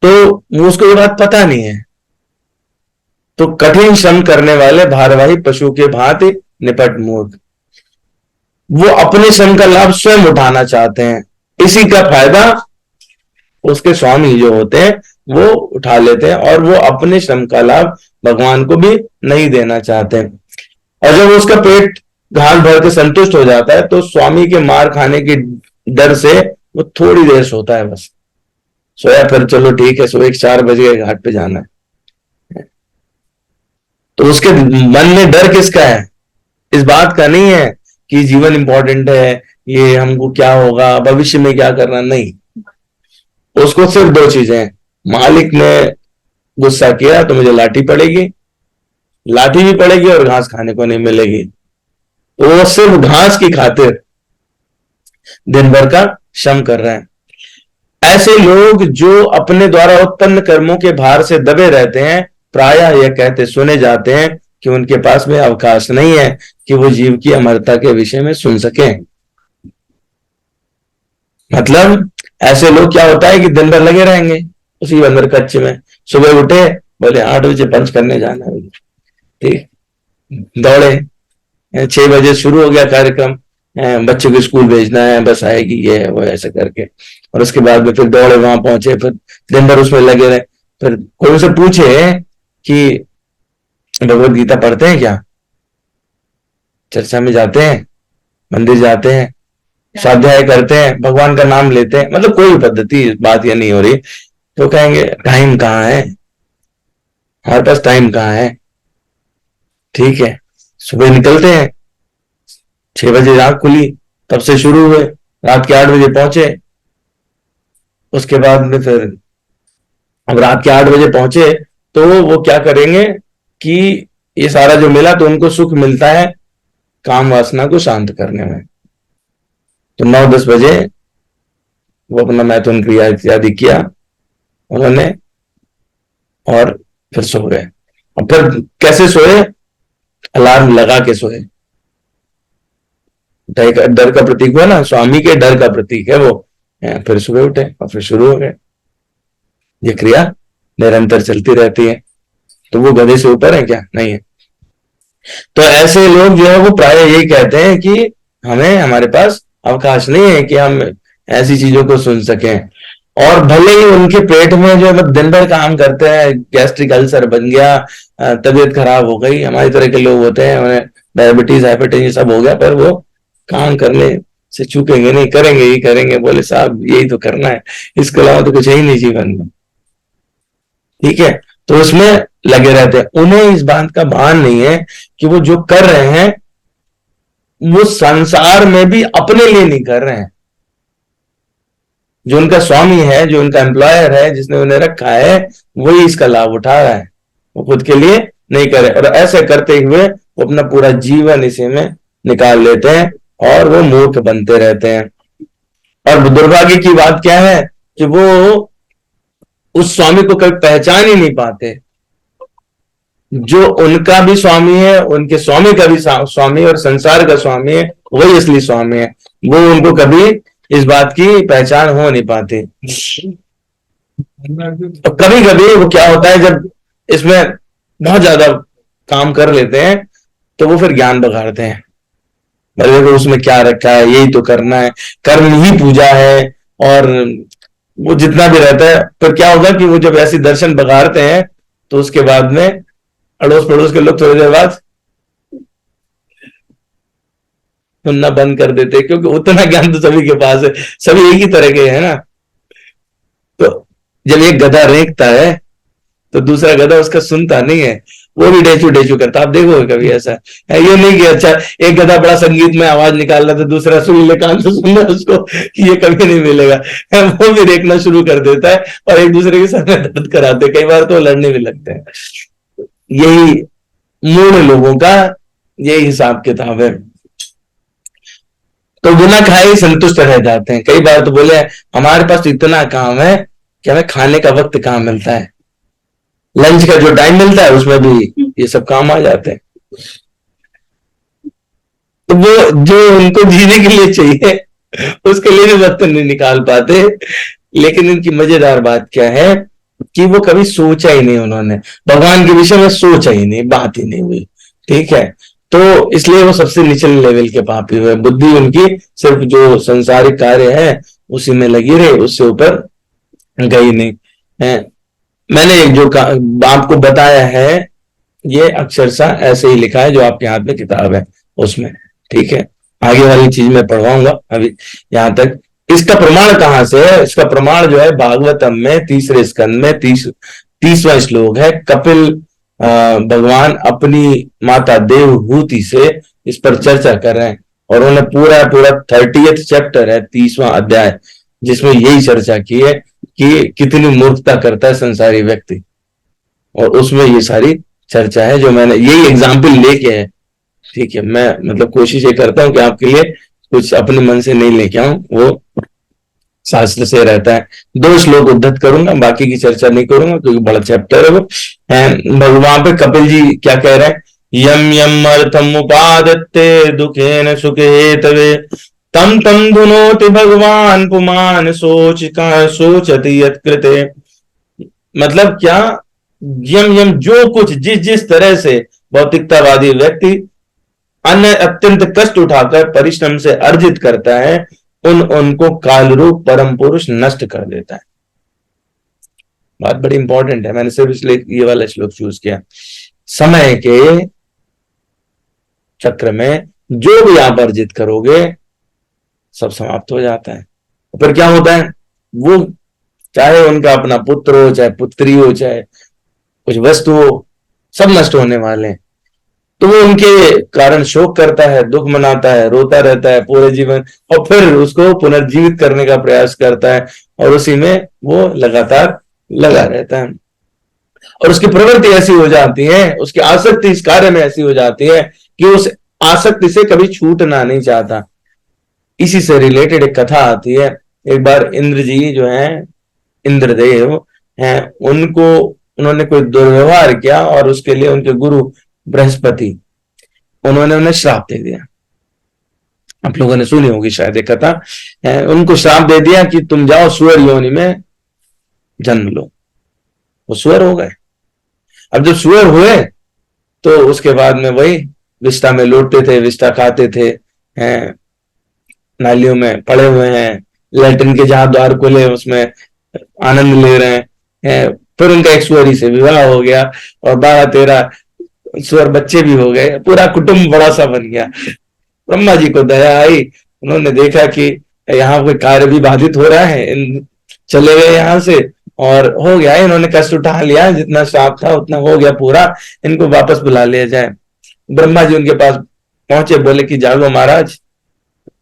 तो उसको ये बात पता नहीं है। तो कठिन श्रम करने वाले भारवाही पशु के भांति निपट मूर्ख, वो अपने श्रम का लाभ स्वयं उठाना चाहते हैं, इसी का फायदा उसके स्वामी जो होते हैं वो उठा लेते हैं, और वो अपने श्रम का लाभ भगवान को भी नहीं देना चाहते हैं। और जब उसका पेट घास भर के संतुष्ट हो जाता है तो स्वामी के मार खाने के डर से वो थोड़ी देर सोता है, बस सोया, फिर चलो ठीक है, सुबह 4 बजे घाट पे जाना है। तो उसके मन में डर किसका है? इस बात का नहीं है कि जीवन इंपॉर्टेंट है, ये हमको क्या होगा, भविष्य में क्या करना, नहीं। उसको सिर्फ 2 चीजें, मालिक ने गुस्सा किया तो मुझे लाठी पड़ेगी, लाठी भी पड़ेगी और घास खाने को नहीं मिलेगी। तो वो सिर्फ घास की खातिर दिन भर का श्रम कर रहे हैं। ऐसे लोग जो अपने द्वारा उत्पन्न कर्मों के भार से दबे रहते हैं, प्रायः यह कहते सुने जाते हैं कि उनके पास में अवकाश नहीं है कि वो जीव की अमरता के विषय में सुन सकें। मतलब ऐसे लोग क्या होता है कि दिन भर लगे रहेंगे उसी बंदर कच्चे में। सुबह उठे, बोले 8 बजे पंच करने जाना है, ठीक, दौड़े, 6 बजे शुरू हो गया कार्यक्रम, बच्चों को स्कूल भेजना है, बस आएगी, ये है वो, ऐसे करके। और उसके बाद में फिर दौड़े, वहां पहुंचे, फिर दिन भर उसमें लगे रहे। फिर कोई उनसे पूछे कि भगवत गीता पढ़ते हैं क्या, चर्चा में जाते हैं, मंदिर जाते हैं, स्वाध्याय करते हैं, भगवान का नाम लेते हैं, मतलब कोई पद्धति, बात ये नहीं हो रही, तो कहेंगे टाइम कहाँ है, हमारे पास टाइम कहाँ है। ठीक है, सुबह निकलते हैं, 6 बजे आंख खुली, तब से शुरू हुए, रात के 8 बजे पहुंचे। उसके बाद में फिर अब रात के 8 बजे पहुंचे तो वो क्या करेंगे कि ये सारा जो मिला तो उनको सुख मिलता है काम वासना को शांत करने में। तो 9-10 बजे वो अपना मैथुन क्रिया इत्यादि किया उन्होंने और फिर सो गए। और फिर कैसे सोए? अलार्म लगा के सोए। डर का प्रतीक हुआ ना, स्वामी के डर का प्रतीक है वो। फिर सुबह उठे और फिर शुरू हो गए। ये क्रिया निरंतर चलती रहती है। तो वो गधे से ऊपर है क्या? नहीं है। तो ऐसे लोग जो है वो प्राय यही कहते हैं कि हमें, हमारे पास अवकाश नहीं है कि हम ऐसी चीजों को सुन सकें। और भले ही उनके पेट में जो है दिन भर काम करते हैं, गैस्ट्रिक अल्सर बन गया, तबीयत खराब हो गई, हमारी तरह के लोग होते हैं, उन्हें डायबिटीज, हाइपरटेंशन सब हो गया, पर वो काम करने से चूकेंगे नहीं, करेंगे ही करेंगे। बोले साहब यही तो करना है, इसके अलावा तो कुछ है ही नहीं जीवन में। ठीक है, तो उसमें लगे रहते हैं। उन्हें इस बात का भान नहीं है कि वो जो कर रहे हैं वो संसार में भी अपने लिए नहीं कर रहे हैं। जो उनका स्वामी है, जो उनका एम्प्लॉयर है, जिसने उन्हें रखा है, वही इसका लाभ उठा रहा है, वो खुद के लिए नहीं करे। और ऐसे करते हुए वो अपना पूरा जीवन इसी में निकाल लेते हैं और वो मूर्ख बनते रहते हैं। और दुर्भाग्य की बात क्या है कि वो उस स्वामी को कभी पहचान ही नहीं पाते। जो उनका भी स्वामी है, उनके स्वामी का भी स्वामी और संसार का स्वामी है, वही असली स्वामी है। वो उनको कभी इस बात की पहचान हो नहीं पाती। तो कभी कभी वो क्या होता है, जब इसमें बहुत ज्यादा काम कर लेते हैं तो वो फिर ज्ञान बघाड़ते हैं, भाई देखो उसमें क्या रखा है, यही तो करना है, कर्म ही पूजा है। और वो जितना भी रहता है, फिर क्या होगा कि वो जब ऐसे दर्शन बघाड़ते हैं तो उसके बाद में अड़ोस पड़ोस के लोग थोड़ी देर बाद सुनना बंद कर देते हैं, क्योंकि उतना ज्ञान तो सभी के पास है, सभी एक ही तरह के है ना। तो जब एक गधा रेंकता है तो दूसरा गधा उसका सुनता नहीं है, वो भी डेचू डेचू करता। आप देखोगे कभी ऐसा है, ये नहीं कि अच्छा एक गधा बड़ा संगीत में आवाज निकाल रहा था, दूसरा सुरीले कान से सुन रहा है उसको, ये कभी नहीं मिलेगा। वो भी रेखना शुरू कर देता है और एक दूसरे के साथ दर्द कराते, कई बार तो लड़ने भी लगते हैं। यही मूढ़ लोगों का यही हिसाब किताब है। तो बिना खाए ही संतुष्ट रह जाते हैं। कई बार तो बोले हमारे पास तो इतना काम है कि हमें खाने का वक्त कहाँ मिलता है, लंच का जो टाइम मिलता है उसमें भी ये सब काम आ जाते हैं। तो वो जो उनको जीने के लिए चाहिए उसके लिए भी वक्त नहीं निकाल पाते। लेकिन इनकी मजेदार बात क्या है कि वो कभी सोचा ही नहीं, उन्होंने भगवान के विषय में सोचा ही नहीं, बात ही नहीं हुई। ठीक है, तो इसलिए वो सबसे निचले लेवल के पापी हुए। बुद्धि उनकी सिर्फ जो संसारिक कार्य है उसी में लगी रही, उससे ऊपर गई नहीं है। मैंने जो आपको बताया है ये अक्षरशः ऐसे ही लिखा है जो आपके हाथ में किताब है उसमें। ठीक है, आगे वाली चीज मैं पढ़वाऊंगा, अभी यहां तक। इसका प्रमाण कहां से है? इसका प्रमाण जो है भागवतम में 3रे स्कंद में 30वां श्लोक है। कपिल भगवान अपनी माता देवहूति से इस पर चर्चा कर रहे हैं और उन्होंने पूरा 30th चैप्टर है, 30वां अध्याय, जिसमें यही चर्चा की है कि कितनी मूर्खता करता है संसारी व्यक्ति। और उसमें ये सारी चर्चा है जो मैंने यही एग्जाम्पल लेके है। ठीक है, मैं मतलब कोशिश ये करता हूं कि आपके लिए कुछ अपने मन से नहीं लेके आऊं, वो शास्त्र से रहता है। 2 श्लोक उद्धत करूंगा, बाकी की चर्चा नहीं करूंगा क्योंकि बड़ा चैप्टर है वो। भगवान पे कपिल जी क्या कह रहे हैं? यम यम अर्थम उपादत्ते दुखेन सुखे तवे तम तम धुनोति भगवान पुमान सोचति यत्कृते। मतलब क्या? यम यम जो कुछ जिस जिस तरह से भौतिकतावादी व्यक्ति अन्य अत्यंत कष्ट उठाकर परिश्रम से अर्जित करता है, उनको काल रूप परम पुरुष नष्ट कर देता है। बात बड़ी इंपॉर्टेंट है, मैंने सिर्फ इसलिए ये वाला श्लोक चूज किया। समय के चक्र में जो भी आप अर्जित करोगे सब समाप्त हो जाता है। फिर क्या होता है? वो चाहे उनका अपना पुत्र हो, चाहे पुत्री हो, चाहे कुछ वस्तु हो, सब नष्ट होने वाले हैं। तो वो उनके कारण शोक करता है, दुख मनाता है, रोता रहता है पूरे जीवन, और फिर उसको पुनर्जीवित करने का प्रयास करता है और उसी में वो लगातार लगा रहता है। और उसकी प्रवृत्ति ऐसी हो जाती है, उसकी आसक्ति इस कार्य में ऐसी हो जाती है कि उस आसक्ति से कभी छूटना नहीं चाहता। इसी से रिलेटेड एक कथा आती है। एक बार इंद्र जी जो है, इंद्रदेव हैं, उन्होंने कोई दुर्व्यवहार किया और उसके लिए उनके गुरु बृहस्पति उन्होंने उन्हें श्राप दे दिया। आप लोगों ने सुनी होगी शायद एक कथा है। उनको श्राप दे दिया कि तुम जाओ सुअर योनि में जन्म लो। वो सुअर हो गए। अब जब सुअर हुए तो उसके बाद में वही विष्ठा में लौटते थे, विष्ठा खाते थे, हैं नालियों में पड़े हुए हैं, लैट्रिन के जहां द्वार खुले उसमें आनंद ले रहे हैं। फिर उनका एक सुअरी से विवाह हो गया और 12-13 सुअर बच्चे भी हो गए, पूरा कुटुंब बड़ा सा बन गया। ब्रह्मा जी को दया आई, उन्होंने देखा कि यहाँ कोई कार्य भी बाधित हो रहा है, चले गए यहाँ से और हो गया, इन्होंने कष्ट उठा लिया, जितना श्राप था उतना हो गया पूरा, इनको वापस बुला लिया जाए। ब्रह्मा जी उनके पास पहुंचे, बोले कि जागो महाराज,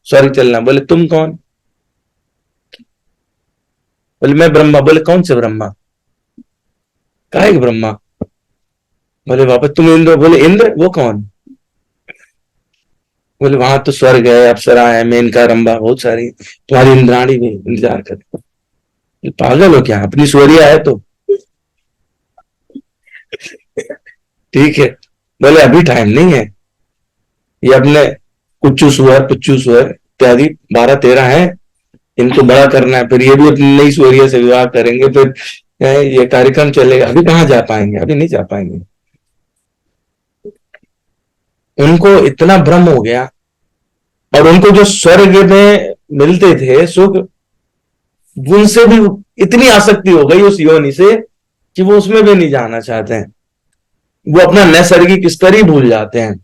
स्वर्ग चलना। बोले तुम कौन? बोले मैं ब्रह्मा। बोले कौन से ब्रह्मा? काहे के ब्रह्मा? बोले वापस तुम इंद्र। बोले इंद्र वो कौन? बोले वहां तो स्वर्ग है, अप्सरा है, मेनका, रंभा, बहुत सारी, तुम्हारी इंद्राणी भी इंतजार कर। पागल हो क्या? अपनी स्वर्या है तो ठीक है। बोले अभी टाइम नहीं है, ये अपने कुच्चू सुअर, पुच्चू सुअर इत्यादि 12-13 है। इनको बड़ा करना है, फिर ये भी अपनी नई सुअरिया से विवाह करेंगे, फिर ये कार्यक्रम चलेगा। अभी कहाँ जा पाएंगे, अभी नहीं जा पाएंगे। उनको इतना भ्रम हो गया, और उनको जो स्वर्ग में मिलते थे सुख, उनसे भी इतनी आसक्ति हो गई उस योनि से कि वो उसमें भी नहीं जाना चाहते हैं। वो अपना नैसर्गिक स्तर ही भूल जाते हैं।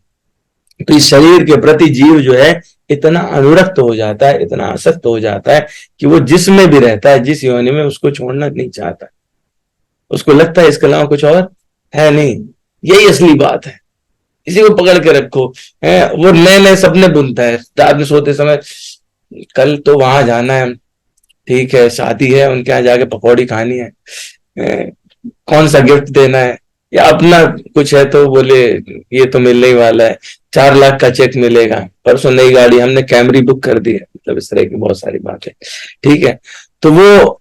तो इस शरीर के प्रति जीव जो है इतना अनुरक्त हो जाता है, इतना आसक्त हो जाता है कि वो जिसमें भी रहता है, जिस योनि में, उसको छोड़ना नहीं चाहता। उसको लगता है इसके अलावा कुछ और है नहीं। यही असली बात है, इसी को पकड़ के रखो। वो नए नए सपने बुनता है रात में सोते समय, कल तो वहां जाना है, ठीक है, शादी है, उनके यहाँ जाके पकौड़ी खानी है, कौन सा गिफ्ट देना है, या अपना कुछ है तो बोले ये तो मिलने ही वाला है, 4 लाख का चेक मिलेगा, परसों नई गाड़ी, हमने कैमरी बुक कर दी है, मतलब इस तरह की बहुत सारी बातें। ठीक है, तो वो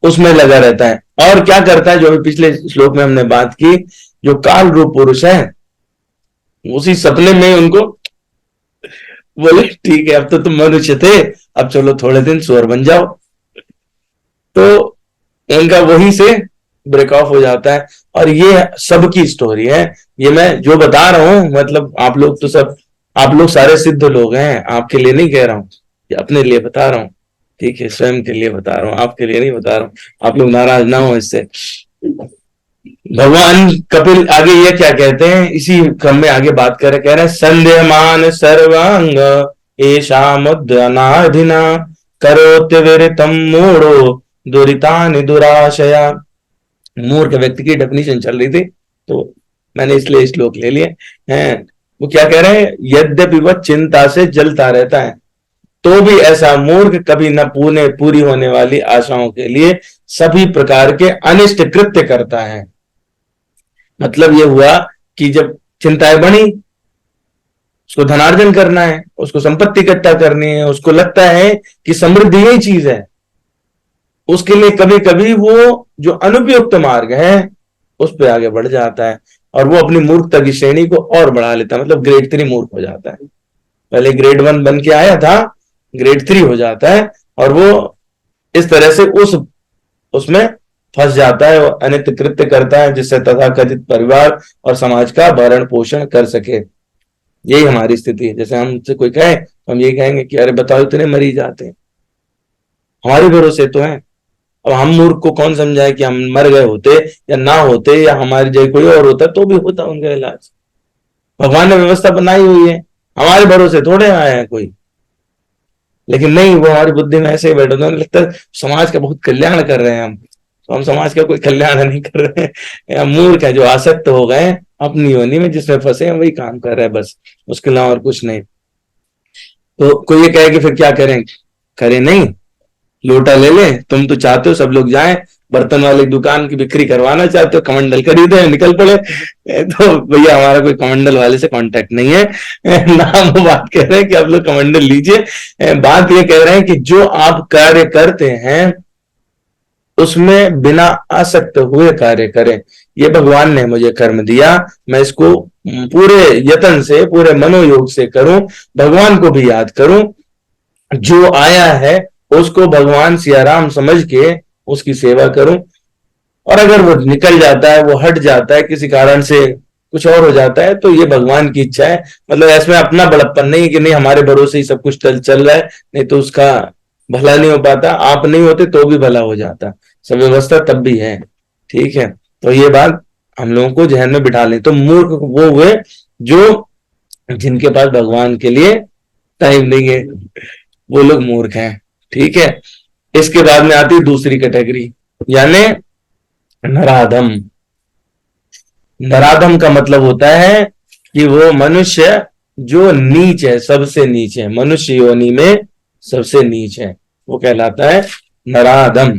उसमें लगा रहता है। और क्या करता है, जो भी पिछले श्लोक में हमने बात की, जो काल रूप पुरुष है, उसी सपने में उनको बोले ठीक है, अब तो तुम मनुष्य थे, अब चलो थोड़े दिन सुअर बन जाओ। तो उनका वहीं से ब्रेक ऑफ हो जाता है। और ये सबकी स्टोरी है, ये मैं जो बता रहा हूं, मतलब आप लोग तो सब, आप लोग सारे सिद्ध लोग हैं, आपके लिए नहीं कह रहा हूं, ये अपने लिए बता रहा हूं। ठीक है, स्वयं के लिए बता रहा हूं, आपके लिए नहीं बता रहा हूं। आप लोग नाराज ना हो इससे। भगवान कपिल आगे ये क्या कहते हैं, इसी क्रम में आगे बात कर कह रहे हैं, संदेहमान सर्वांग एषामुद्यनाधिना करोति विरतम मूढ़ो दुरितानि दुराशया। मूर्ख व्यक्ति की डेफिनेशन चल रही थी, तो मैंने इसलिए श्लोक ले लिए हैं। वो क्या कह रहे हैं, यद्यपि वह चिंता से जलता रहता है, तो भी ऐसा मूर्ख कभी न पूरी होने वाली आशाओं के लिए सभी प्रकार के अनिष्ट कृत्य करता है। मतलब ये हुआ कि जब चिंताएं बढ़ी, उसको धनार्जन करना है, उसको संपत्ति इकट्ठा करनी है, उसको लगता है कि समृद्धि यही चीज है, उसके लिए कभी कभी वो जो अनुपयुक्त मार्ग है उस पर आगे बढ़ जाता है, और वो अपनी मूर्खता की श्रेणी को और बढ़ा लेता है, मतलब ग्रेड 3 मूर्ख हो जाता है। पहले ग्रेड 1 बन के आया था, ग्रेड 3 हो जाता है, और वो इस तरह से उसमें फंस जाता है, अनित्य कृत्य करता है, जिससे तथाकथित परिवार और समाज का भरण पोषण कर सके। यही हमारी स्थिति है। जैसे हमसे कोई कहे तो हम यही कहेंगे कि अरे बताओ, इतने मरीज जाते हैं, हमारे भरोसे तो है। अब हम मूर्ख को कौन समझाए कि हम मर गए होते या ना होते, या हमारी जगह कोई और होता तो भी होता उनका इलाज। भगवान ने व्यवस्था बनाई हुई है, हमारे भरोसे थोड़े आए हैं कोई। लेकिन नहीं, वो हमारी बुद्धि में ऐसे ही बैठे, उन्हें लगता है समाज का बहुत कल्याण कर रहे हैं हम, तो हम समाज का कोई कल्याण नहीं कर रहे हैं। मूर्ख है जो आसक्त हो गए अपनी योनि में, जिसमें फंसे हैं वही काम कर रहे हैं बस, उसके अलावा और कुछ नहीं। तो कोई ये कहे कि फिर क्या करें, करें नहीं, लोटा ले ले। तुम तो चाहते हो सब लोग जाएं, बर्तन वाली दुकान की बिक्री करवाना चाहते हो, कमंडल खरीदे निकल पड़े, तो भैया हमारा कोई कमंडल वाले से कांटेक्ट नहीं है ना। हम बात कह रहे हैं कि आप लोग कमंडल लीजिए। बात ये कह रहे हैं कि जो आप कार्य करते हैं उसमें बिना आसक्त हुए कार्य करें। ये भगवान ने मुझे कर्म दिया, मैं इसको पूरे यत्न से, पूरे मनोयोग से करूं, भगवान को भी याद करूं, जो आया है उसको भगवान सियाराम समझ के उसकी सेवा करूं। और अगर वो निकल जाता है, वो हट जाता है, किसी कारण से कुछ और हो जाता है, तो ये भगवान की इच्छा है। मतलब इसमें अपना बड़प्पन नहीं कि नहीं हमारे भरोसे ही सब कुछ चल रहा है, नहीं तो उसका भला नहीं हो पाता। आप नहीं होते तो भी भला हो जाता, सब व्यवस्था तब भी है। ठीक है, तो ये बात हम लोगों को जहन में बिठा लें। तो मूर्ख वो हुए जो जिनके पास भगवान के लिए टाइम नहीं है, वो लोग मूर्ख हैं। ठीक है, इसके बाद में आती है दूसरी कैटेगरी, यानी नराधम। नराधम का मतलब होता है कि वो मनुष्य जो नीच है, सबसे नीच है, मनुष्य योनि में सबसे नीच है, वो कहलाता है नराधम।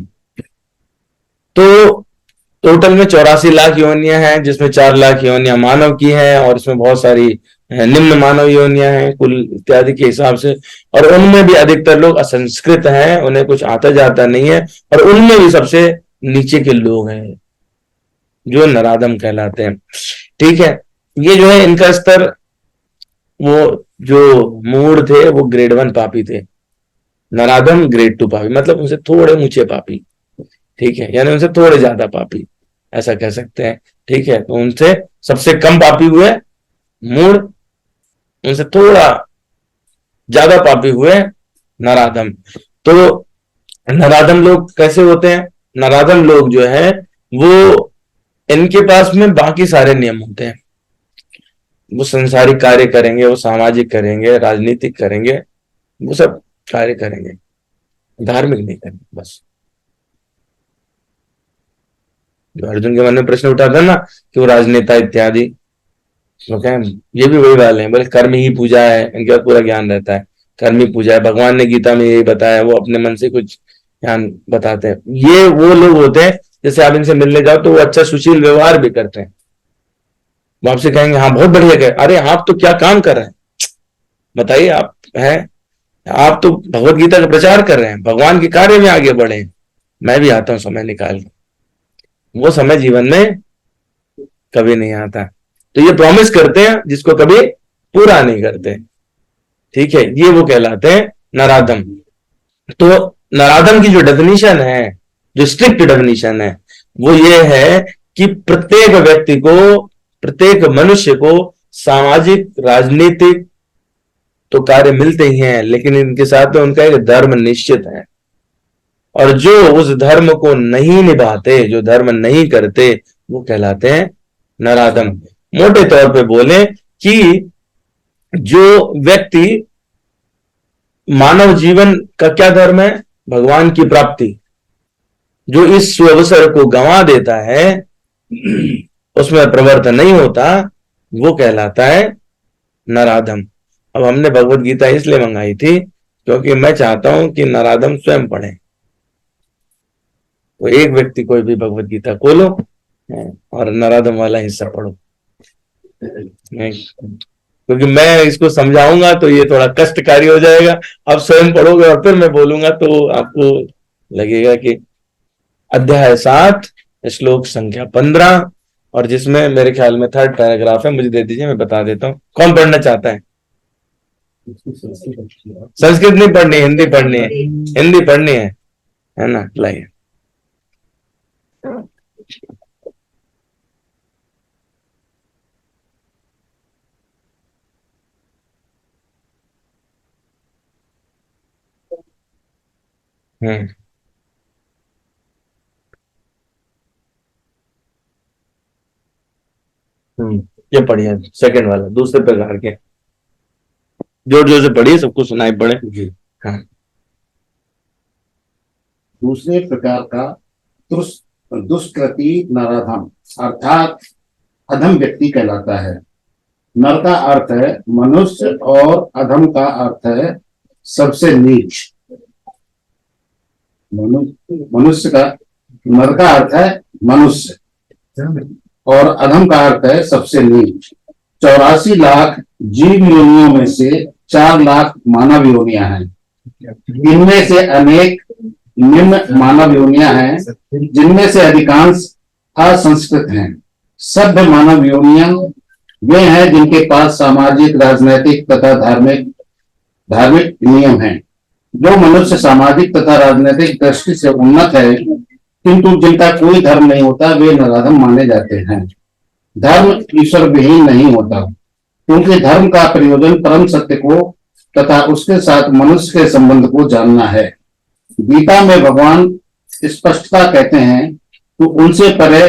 तो टोटल में 84 लाख योनियां हैं, जिसमें 4 लाख योनियां मानव की हैं, और इसमें बहुत सारी निम्न मानव योनियां हैं कुल इत्यादि के हिसाब से। और उनमें भी अधिकतर लोग असंस्कृत हैं, उन्हें कुछ आता जाता नहीं है, और उनमें भी सबसे नीचे के लोग हैं जो नराधम कहलाते हैं। ठीक है, ये जो है इनका स्तर वो जो मूढ़ थे वो ग्रेड 1 पापी थे, नराधम ग्रेड 2 पापी, मतलब उनसे थोड़े ऊंचे पापी, ठीक है, यानी उनसे थोड़े ज्यादा पापी, ऐसा कह सकते हैं, ठीक है। तो उनसे सबसे कम पापी हुए मूढ़, उनसे थोड़ा ज्यादा पापी हुए नराधम। तो नराधम लोग कैसे होते हैं? नराधम लोग जो है वो, इनके पास में बाकी सारे नियम होते हैं, वो संसारिक कार्य करेंगे, वो सामाजिक करेंगे, राजनीतिक करेंगे, वो सब कार्य करेंगे, धार्मिक नहीं करेंगे बस। जो अर्जुन के मन में प्रश्न उठा था ना कि वो राजनेता इत्यादि, वो कहें ये भी वही वाले हैं, बोले कर्म ही पूजा है, इनके पास पूरा ज्ञान रहता है, कर्म ही पूजा है, भगवान ने गीता में यही बताया, वो अपने मन से कुछ ज्ञान बताते हैं। ये वो लोग होते हैं जैसे आप इनसे मिलने जाओ तो वो अच्छा सुशील व्यवहार भी करते हैं, वो आपसे कहेंगे हाँ बहुत बढ़िया कहे, अरे आप तो क्या काम कर रहे हैं बताइए, आप हैं, आप तो भगवत गीता का प्रचार कर रहे हैं, भगवान के कार्य में आगे बढ़े, मैं भी आता हूँ समय निकाल के। वो समय जीवन में कभी नहीं आता, तो ये प्रॉमिस करते हैं जिसको कभी पूरा नहीं करते, ठीक है, ये वो कहलाते हैं नराधम। तो नराधम की जो डेफिनेशन है, जो स्ट्रिक्ट डेफिनेशन है, वो ये है कि प्रत्येक व्यक्ति को, प्रत्येक मनुष्य को सामाजिक राजनीतिक तो कार्य मिलते ही हैं, लेकिन इनके साथ में उनका एक धर्म निश्चित है, और जो उस धर्म को नहीं निभाते, जो धर्म नहीं करते, वो कहलाते हैं नराधम। मोटे तौर पे बोले कि जो व्यक्ति, मानव जीवन का क्या धर्म है? भगवान की प्राप्ति, जो इस सुअवसर को गंवा देता है, उसमें प्रवर्तन नहीं होता, वो कहलाता है नराधम। अब हमने भगवत गीता इसलिए मंगाई थी क्योंकि मैं चाहता हूं कि नराधम स्वयं पढ़े, तो एक व्यक्ति कोई भी भगवत गीता खोलो और नराधम वाला हिस्सा पढ़ो, क्योंकि मैं इसको समझाऊंगा तो ये थोड़ा कष्टकारी हो जाएगा। अब स्वयं पढ़ोगे और फिर मैं बोलूंगा तो आपको लगेगा कि अध्याय 7 श्लोक संख्या 15, और जिसमें मेरे ख्याल में 3rd पैराग्राफ है, मुझे दे दीजिए, मैं बता देता हूँ। कौन पढ़ना चाहता है? संस्कृत नहीं पढ़नी, हिंदी पढ़नी है, हिंदी पढ़नी है ना? लाइए। ये पढ़िए, सेकंड वाला, दूसरे प्रकार के, जोर जोर से पढ़िए, सबको सुनाई पड़े। हाँ। दूसरे प्रकार का दुष्कृति नराधम अर्थात अधम व्यक्ति कहलाता है। नर का अर्थ है मनुष्य और अधम का अर्थ है सबसे नीच। मनुष्य का, नर का अर्थ है मनुष्य और अधम का अर्थ है सबसे नीच। 84 लाख जीव योनियों में से 4 लाख मानव योनियां हैं। इनमें से अनेक निम्न मानव योनियां हैं, जिनमें से अधिकांश असंस्कृत हैं। सभ्य मानव योनियां वे हैं जिनके पास सामाजिक, राजनैतिक तथा धार्मिक नियम हैं। जो मनुष्य सामाजिक तथा राजनैतिक दृष्टि से उन्नत है किंतु जिनका कोई धर्म नहीं होता, वे नराधम माने जाते हैं। धर्म ईश्वर विहीन नहीं होता, क्योंकि धर्म का प्रयोजन परम सत्य को तथा उसके साथ मनुष्य के संबंध को जानना है। गीता में भगवान स्पष्टता कहते हैं तो उनसे परे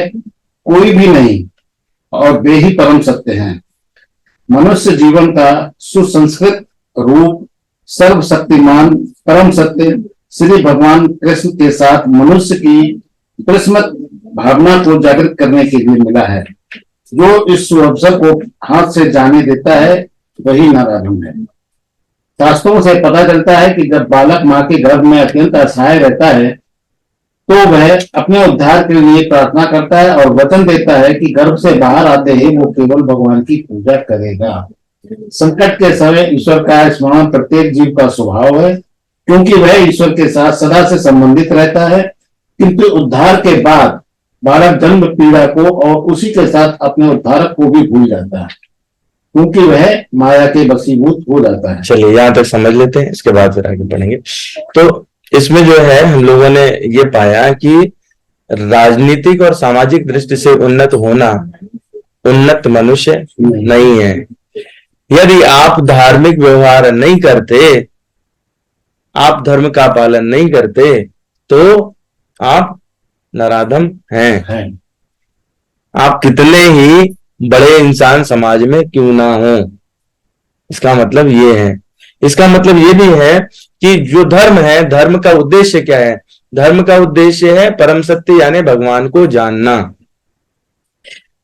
कोई भी नहीं और वे ही परम सत्य हैं। मनुष्य जीवन का सुसंस्कृत रूप सर्वशक्तिमान परम सत्य श्री भगवान कृष्ण के साथ मनुष्य की प्रेममत भावना को जागृत करने के लिए मिला है। जो इस अवसर को हाथ से जाने देता है वही नराधम है। शास्त्रों से पता चलता है कि जब बालक मां के गर्भ में अत्यंत असहाय रहता है तो वह अपने उद्धार के लिए प्रार्थना करता है और वचन देता है कि गर्भ से बाहर आते ही वो केवल भगवान की पूजा करेगा। संकट के समय ईश्वर का स्मरण प्रत्येक जीव का स्वभाव है, क्योंकि वह ईश्वर के साथ सदा से संबंधित रहता है। किंतु उद्धार के बाद बालक जन्म पीड़ा को और उसी के साथ अपने उद्धारक को भी भूल जाता है। क्योंकि वह माया के वशीभूत हो जाता है। चलिए यहां तक समझ लेते हैं, इसके बाद फिर आगे बढ़ेंगे। तो इसमें जो है हम लोगों ने ये पाया कि राजनीतिक और सामाजिक दृष्टि से उन्नत होना उन्नत मनुष्य नहीं है। यदि आप धार्मिक व्यवहार नहीं करते, आप धर्म का पालन नहीं करते, तो आप नराधम हैं। आप कितने ही बड़े इंसान समाज में क्यों ना हो। इसका मतलब ये है, इसका मतलब ये भी है कि जो धर्म है, धर्म का उद्देश्य क्या है? धर्म का उद्देश्य है परम सत्य यानी भगवान को जानना।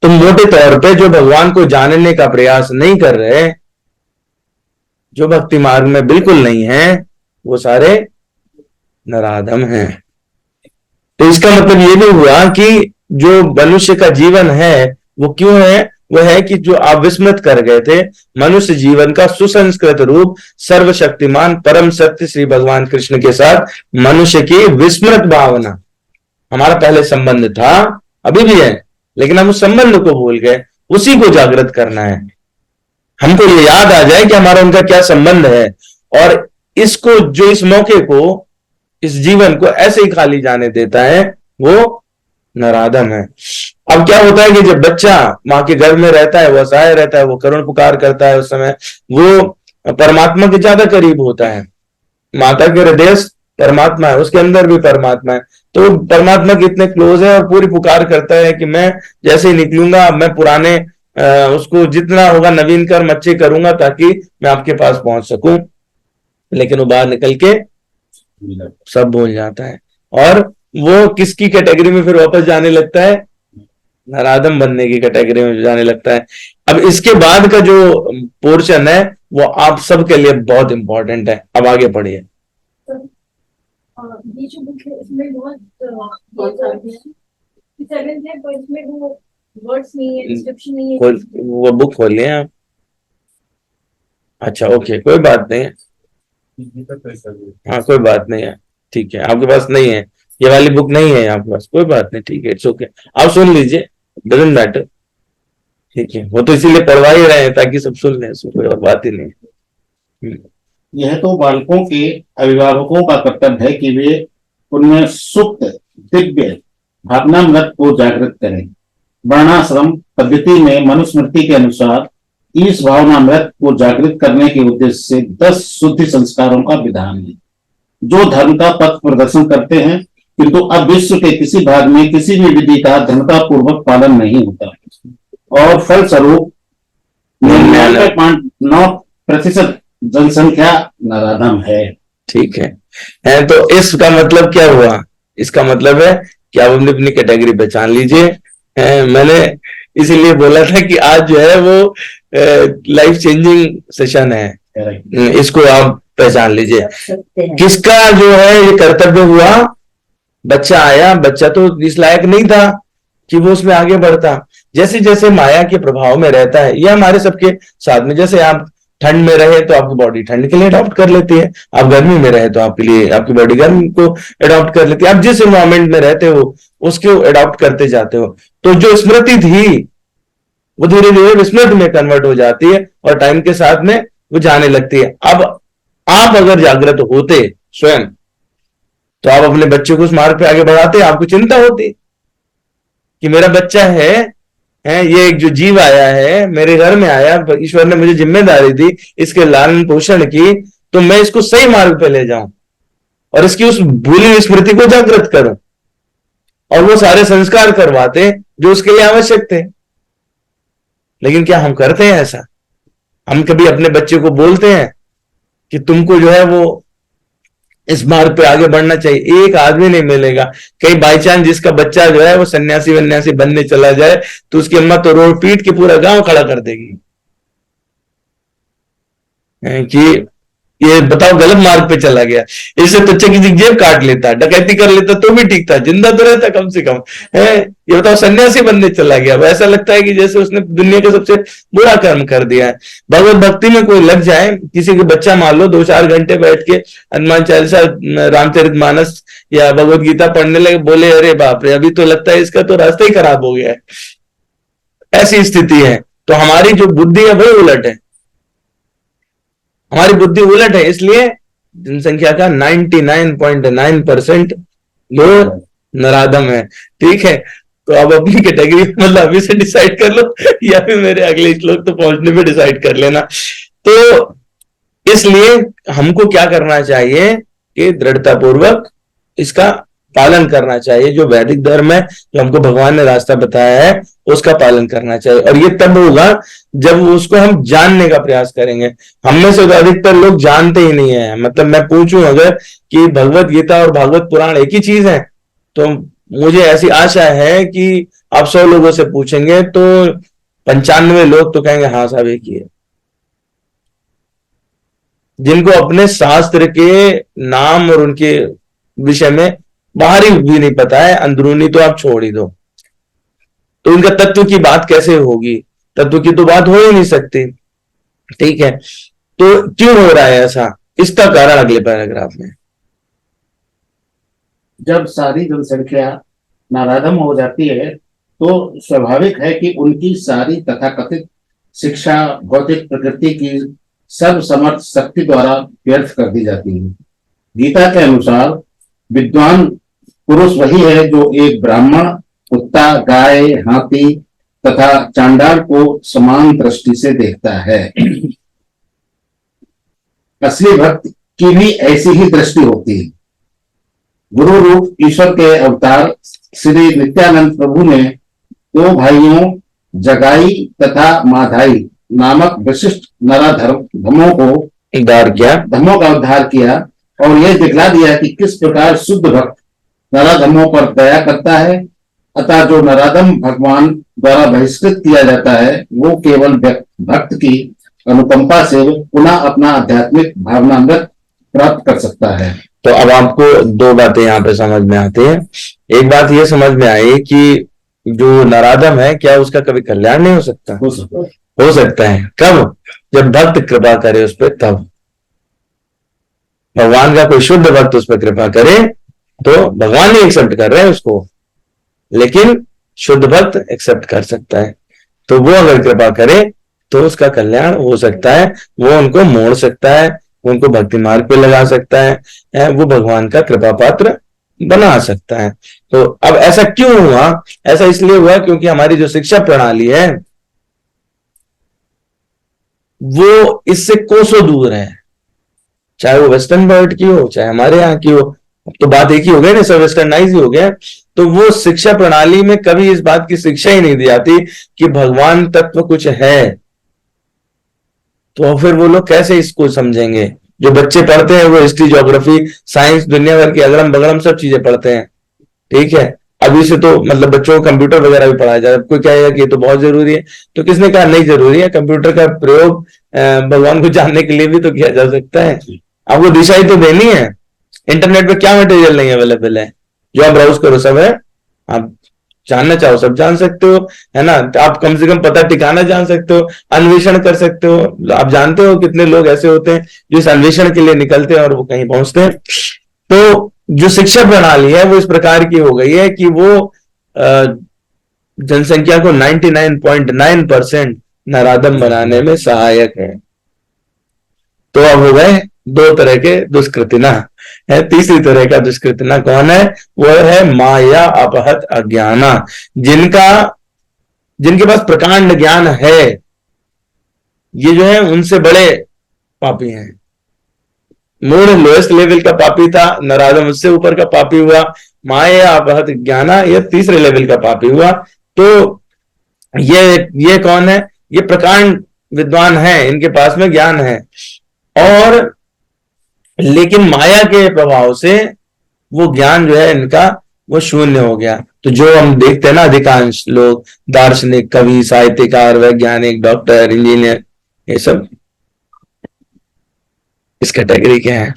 तो मोटे तौर पे जो भगवान को जानने का प्रयास नहीं कर रहे, जो भक्ति मार्ग में बिल्कुल नहीं है, वो सारे नराधम हैं। तो इसका मतलब ये भी हुआ कि जो मनुष्य का जीवन है वो क्यों है? वो है कि जो आप विस्मृत कर गए थे, मनुष्य जीवन का सुसंस्कृत रूप सर्वशक्तिमान परम सत्य श्री भगवान कृष्ण के साथ मनुष्य की विस्मृत भावना। हमारा पहले संबंध था, अभी भी है, लेकिन हम उस संबंध को भूल गए। उसी को जागृत करना है। हमको ये याद आ जाए कि हमारा उनका क्या संबंध है, और इसको जो इस मौके को, इस जीवन को ऐसे ही खाली जाने देता है, वो नराधम है। अब क्या होता है कि जब बच्चा माँ के गर्भ में रहता है, वो असहाय रहता है, वो करुण पुकार करता है, उस समय वो परमात्मा के ज्यादा करीब होता है। माता के हृदय परमात्मा है, उसके अंदर भी परमात्मा है, तो परमात्मा के इतने क्लोज है और पूरी पुकार करता है कि मैं जैसे ही निकलूंगा, मैं पुराने उसको जितना होगा नवीन कर्म अच्छे करूंगा ताकि मैं आपके पास पहुंच सकूं। लेकिन वो बाहर निकल के सब भूल जाता है, और वो किसकी कैटेगरी में फिर वापस जाने लगता है? नराधम बनने की कैटेगरी में जाने लगता है। अब इसके बाद का जो पोर्शन है वो आप सबके लिए बहुत इंपॉर्टेंट है। अब आगे पढ़िए। ये जो बुक है इसमें बहुत सेवन है, पर इसमें वो वर्ड्स नहीं है, डिस्क्रिप्शन नहीं है। वो बुक खोल लिया आप? अच्छा ओके, कोई बात नहीं है। हाँ कोई बात नहीं है, ठीक है। आपके पास नहीं है, ये वाली बुक नहीं है आपके पास, कोई बात नहीं, ठीक है, इट्स ओके। आप सुन लीजिए, डजंट मैटर, ठीक है। वो तो इसीलिए पढ़वा ही रहे हैं ताकि सब सुन लें, इसमें कोई और बात ही नहीं। यह तो बालकों के अभिभावकों का कर्तव्य है कि वे उनमें सुप्त दिव्य भावनामृत को जागृत करें। वर्णाश्रम पद्धति में मनुस्मृति के अनुसार इस भावनामृत को जागृत करने के उद्देश्य से 10 शुद्धि संस्कारों का विधान है, जो धर्म का पथ प्रदर्शन करते हैं, किंतु अब विश्व के किसी भाग में किसी भी विधि का दृढ़तापूर्वक पालन नहीं होता, और फलस्वरूप 99.9% जनसंख्या नराधम है। ठीक है, तो इसका मतलब क्या हुआ? इसका मतलब है कि आप अपनी अपनी कैटेगरी पहचान लीजिए। मैंने इसीलिए बोला था कि आज जो है वो लाइफ चेंजिंग सेशन है, इसको आप पहचान लीजिए। किसका जो है ये कर्तव्य हुआ? बच्चा आया, बच्चा तो इस लायक नहीं था कि वो उसमें आगे बढ़ता। जैसे जैसे माया के प्रभाव में रहता है, ये हमारे सबके साथ में, जैसे आप ठंड में रहे तो आपकी बॉडी ठंड के लिए अडॉप्ट कर लेती है, आप गर्मी में रहे तो आपके लिए आपकी बॉडी गर्मी को अडॉप्ट कर लेती है। आप जिस एनवायरमेंट में रहते हो उसको अडॉप्ट करते जाते हो। तो जो स्मृति थी वो धीरे धीरे विस्मृत में कन्वर्ट हो जाती है, और टाइम के साथ में वो जाने लगती है। अब आप अगर जागृत होते स्वयं, तो आप अपने बच्चे को उस मार्ग पे आगे बढ़ाते। आपको चिंता होती कि मेरा बच्चा है, ये एक जो जीव आया है मेरे घर में आया, ईश्वर ने मुझे जिम्मेदारी दी इसके लालन पोषण की, तो मैं इसको सही मार्ग पे ले जाऊं और इसकी उस भूली हुई स्मृति को जागृत करूं, और वो सारे संस्कार करवाते जो उसके लिए आवश्यक थे। लेकिन क्या हम करते हैं ऐसा? हम कभी अपने बच्चे को बोलते हैं कि तुमको जो है वो इस मार्ग पे आगे बढ़ना चाहिए? एक आदमी नहीं मिलेगा। कहीं बाई चांस जिसका बच्चा जो है वो सन्यासी वन्यासी बनने चला जाए तो उसकी अम्मा तो रोड पीट के पूरा गांव खड़ा कर देगी कि ये बताओ गलत मार्ग पे चला गया, इससे तो अच्छा किसी जेब काट लेता, डकैती कर लेता तो भी ठीक था, जिंदा तो रहता कम से कम। ये बताओ सन्यासी बनने चला गया, ऐसा लगता है कि जैसे उसने दुनिया का सबसे बुरा कर्म कर दिया है। भगवत भक्ति में कोई लग जाए, किसी का बच्चा मान लो 2-4 घंटे बैठ के हनुमान चालीसा, रामचरितमानस या भगवत गीता पढ़ने लगे, बोले अरे बाप रे, अभी तो लगता है इसका तो रास्ता ही खराब हो गया है। ऐसी स्थिति है। तो हमारी जो बुद्धि है वही उलट है, हमारी बुद्धि उलट है, इसलिए जनसंख्या का 99.9% लोग नराधम है। ठीक है, तो अब अपनी कैटेगरी मतलब अभी से डिसाइड कर लो या फिर मेरे अगले श्लोक तो पहुंचने पे डिसाइड कर लेना। तो इसलिए हमको क्या करना चाहिए कि दृढ़तापूर्वक इसका पालन करना चाहिए, जो वैदिक धर्म है, जो हमको भगवान ने रास्ता बताया है, उसका पालन करना चाहिए। और ये तब होगा जब उसको हम जानने का प्रयास करेंगे। हम में से तो अधिकतर लोग जानते ही नहीं है। मतलब मैं पूछूं अगर कि भगवत गीता और भागवत पुराण एक ही चीज है, तो मुझे ऐसी आशा है कि आप 100 लोगों से पूछेंगे तो 95 लोग तो कहेंगे हाँ साहब एक ही है। जिनको अपने शास्त्र के नाम और उनके विषय में बाहरी भी नहीं पता है, अंदरूनी तो आप छोड़ ही दो, तो उनका तत्व की बात कैसे होगी? तत्व की तो बात हो ही नहीं सकती। ठीक है, तो क्यों हो रहा है ऐसा? इसका कारण अगले पैराग्राफ में। जब सारी जनसंख्या नराधम हो जाती है तो स्वाभाविक है कि उनकी सारी तथाकथित शिक्षा भौतिक प्रकृति की सर्वसमर्थ शक्ति द्वारा व्यर्थ कर दी जाती है। गीता के अनुसार विद्वान पुरुष वही है जो एक ब्राह्मण, कुत्ता, गाय, हाथी तथा चांडाल को समान दृष्टि से देखता है। असली भक्त की भी ऐसी ही दृष्टि होती है। गुरु रूप ईश्वर के अवतार श्री नित्यानंद प्रभु ने 2 भाइयों जगाई तथा माधाई नामक विशिष्ट नराधमों को धमों का उद्धार किया और यह दिखला दिया कि किस प्रकार शुद्ध भक्त नराधमों पर दया करता है। अतः जो नराधम भगवान द्वारा बहिष्कृत किया जाता है वो केवल भक्त की अनुकंपा से पुनः अपना आध्यात्मिक भावनामृत प्राप्त कर सकता है। तो अब आपको 2 बातें यहाँ पे समझ में आती है। एक बात ये समझ में आई कि जो नराधम है क्या उसका कभी कल्याण नहीं हो सकता? हो सकता है। कब? जब भक्त कृपा करे उस पर, तब भगवान का कोई शुद्ध भक्त उस पर कृपा करे तो भगवान नहीं एक्सेप्ट कर रहे हैं उसको, लेकिन शुद्ध भक्त एक्सेप्ट कर सकता है। तो वो अगर कृपा करे तो उसका कल्याण हो सकता है, वो उनको मोड़ सकता है, उनको भक्ति मार्ग पे लगा सकता है, वो भगवान का कृपा पात्र बना सकता है। तो अब ऐसा क्यों हुआ? ऐसा इसलिए हुआ क्योंकि हमारी जो शिक्षा प्रणाली है वो इससे कोसों दूर है, चाहे वो वेस्टर्न वर्ल्ड की हो चाहे हमारे यहाँ की हो। अब तो बात एक ही हो गई ना, सब वेस्टर्नाइज ही हो गया। तो वो शिक्षा प्रणाली में कभी इस बात की शिक्षा ही नहीं दी जाती कि भगवान तत्व कुछ है, तो फिर वो लोग कैसे इसको समझेंगे? जो बच्चे पढ़ते हैं वो हिस्ट्री, ज्योग्राफी, साइंस, दुनिया भर की अगड़म बगड़म सब चीजें पढ़ते हैं। ठीक है, अभी से तो मतलब बच्चों को कंप्यूटर वगैरह भी पढ़ाया जाए। कोई कहेगा कि ये तो बहुत जरूरी है, तो किसने कहा नहीं जरूरी है? कंप्यूटर का प्रयोग भगवान को जानने के लिए भी तो किया जा सकता है। आपको दिशा ही तो देनी है। इंटरनेट पे क्या मटेरियल नहीं अवेलेबल है? जो आप ब्राउज करो सब है, आप जानना चाहो सब जान सकते हो, है ना? आप कम से कम पता ठिकाना जान सकते हो, अन्वेषण कर सकते हो। आप जानते हो कितने लोग ऐसे होते हैं जो इस अन्वेषण के लिए निकलते हैं और वो कहीं पहुंचते हैं। तो जो शिक्षा प्रणाली है वो इस प्रकार की हो गई है कि वो जनसंख्या को 99.9% नराधम बनाने में सहायक है। तो अब हो गए 2 तरह के दुष्कृतिना है। तीसरी तरह का दुष्कृतिना कौन है? वो है माया अपहत अज्ञाना, जिनके पास प्रकांड ज्ञान है, ये जो है उनसे बड़े पापी हैं। मूल लोएस्ट लेवल का पापी था, नराधम उससे ऊपर का पापी हुआ, माया अपहत ज्ञाना यह तीसरे लेवल का पापी हुआ। तो ये कौन है? ये प्रकांड विद्वान है, इनके पास में ज्ञान है, और लेकिन माया के प्रभाव से वो ज्ञान जो है इनका वो शून्य हो गया। तो जो हम देखते हैं ना, अधिकांश लोग दार्शनिक, कवि, साहित्यकार, वैज्ञानिक, डॉक्टर, इंजीनियर, ये सब इस कैटेगरी के हैं।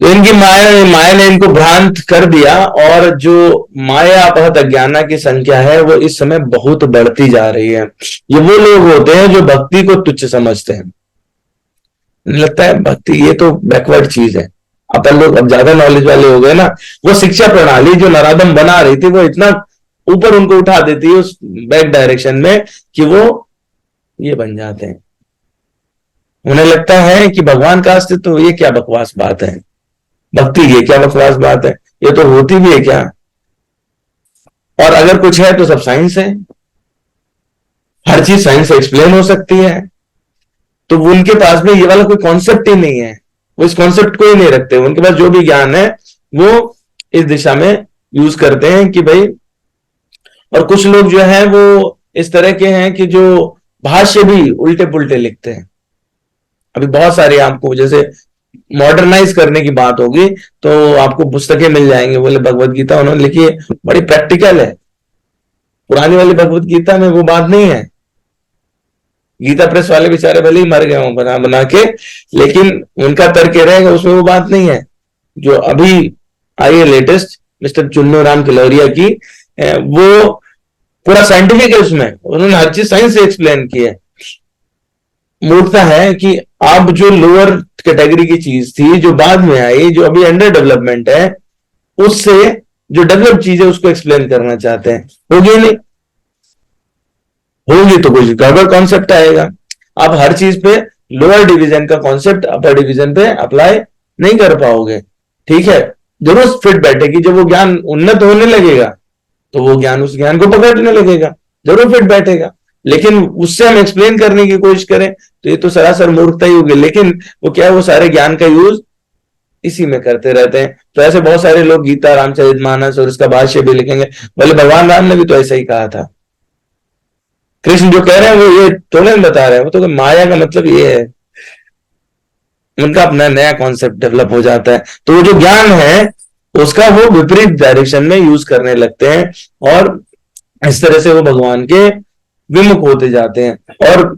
तो इनकी माया ने इनको भ्रांत कर दिया, और जो माया अपहत अज्ञाना की संख्या है वो इस समय बहुत बढ़ती जा रही है। ये वो लोग होते हैं जो भक्ति को तुच्छ समझते हैं। लगता है भक्ति ये तो बैकवर्ड चीज है। अपन लोग अब ज्यादा नॉलेज वाले हो गए ना। वो शिक्षा प्रणाली जो नराधम बना रही थी वो इतना ऊपर उनको उठा देती है उस बैक डायरेक्शन में कि वो ये बन जाते हैं। उन्हें लगता है कि भगवान का अस्तित्व, ये क्या बकवास बात है, भक्ति ये क्या बकवास बात है, ये तो होती भी है क्या, और अगर कुछ है तो सब साइंस है, हर चीज साइंस से एक्सप्लेन हो सकती है। तो वो उनके पास में ये वाला कोई कॉन्सेप्ट ही नहीं है, वो इस कॉन्सेप्ट को ही नहीं रखते। उनके पास जो भी ज्ञान है वो इस दिशा में यूज करते हैं कि भाई, और कुछ लोग जो है वो इस तरह के हैं कि जो भाष्य भी उल्टे पुल्टे लिखते हैं। अभी बहुत सारे आपको जैसे मॉडर्नाइज करने की बात होगी तो आपको पुस्तकें मिल जाएंगे, बोले भगवत गीता उन्होंने लिखी है, बड़ी प्रैक्टिकल है। पुरानी वाली भगवत गीता में वो बात नहीं है। गीता प्रेस वाले बेचारे भले ही मर गए हों बना बना के, लेकिन उनका तर्क रहेगा, उसमें वो बात नहीं है। जो अभी आई है लेटेस्ट मिस्टर चुन्नू राम किलोरिया की, वो पूरा साइंटिफिक है, उसमें उन्होंने हर चीज साइंस से एक्सप्लेन की है। मूर्खता है कि अब जो लोअर कैटेगरी की चीज थी जो बाद में आई, जो अभी अंडर डेवलपमेंट है, उससे जो डेवलप चीज है उसको एक्सप्लेन करना चाहते हैं। होगी नहीं, होगी तो कुछ गड़बड़ कॉन्सेप्ट आएगा। आप हर चीज पे लोअर डिवीजन का कॉन्सेप्ट अपर डिवीजन पे अप्लाई नहीं कर पाओगे। ठीक है, जरूर फिट बैठेगी, जब वो ज्ञान उन्नत होने लगेगा तो वो ज्ञान उस ज्ञान को पकड़ने लगेगा, जरूर फिट बैठेगा। लेकिन उससे हम एक्सप्लेन करने की कोशिश करें तो ये तो सरासर मूर्खता ही होगी। लेकिन वो क्या है, वो सारे ज्ञान का यूज इसी में करते रहते हैं। तो ऐसे बहुत सारे लोग गीता, रामचरितमानस और इसका भाष्य भी लिखेंगे, बोले भगवान राम ने भी तो ऐसा ही कहा था। कृष्ण जो कह रहे हैं वो ये थोड़े नहीं बता रहे हैं, वो तो माया का मतलब ये है। उनका अपना नया कॉन्सेप्ट डेवलप हो जाता है, तो वो जो ज्ञान है उसका वो विपरीत डायरेक्शन में यूज करने लगते हैं, और इस तरह से वो भगवान के विमुख होते जाते हैं। और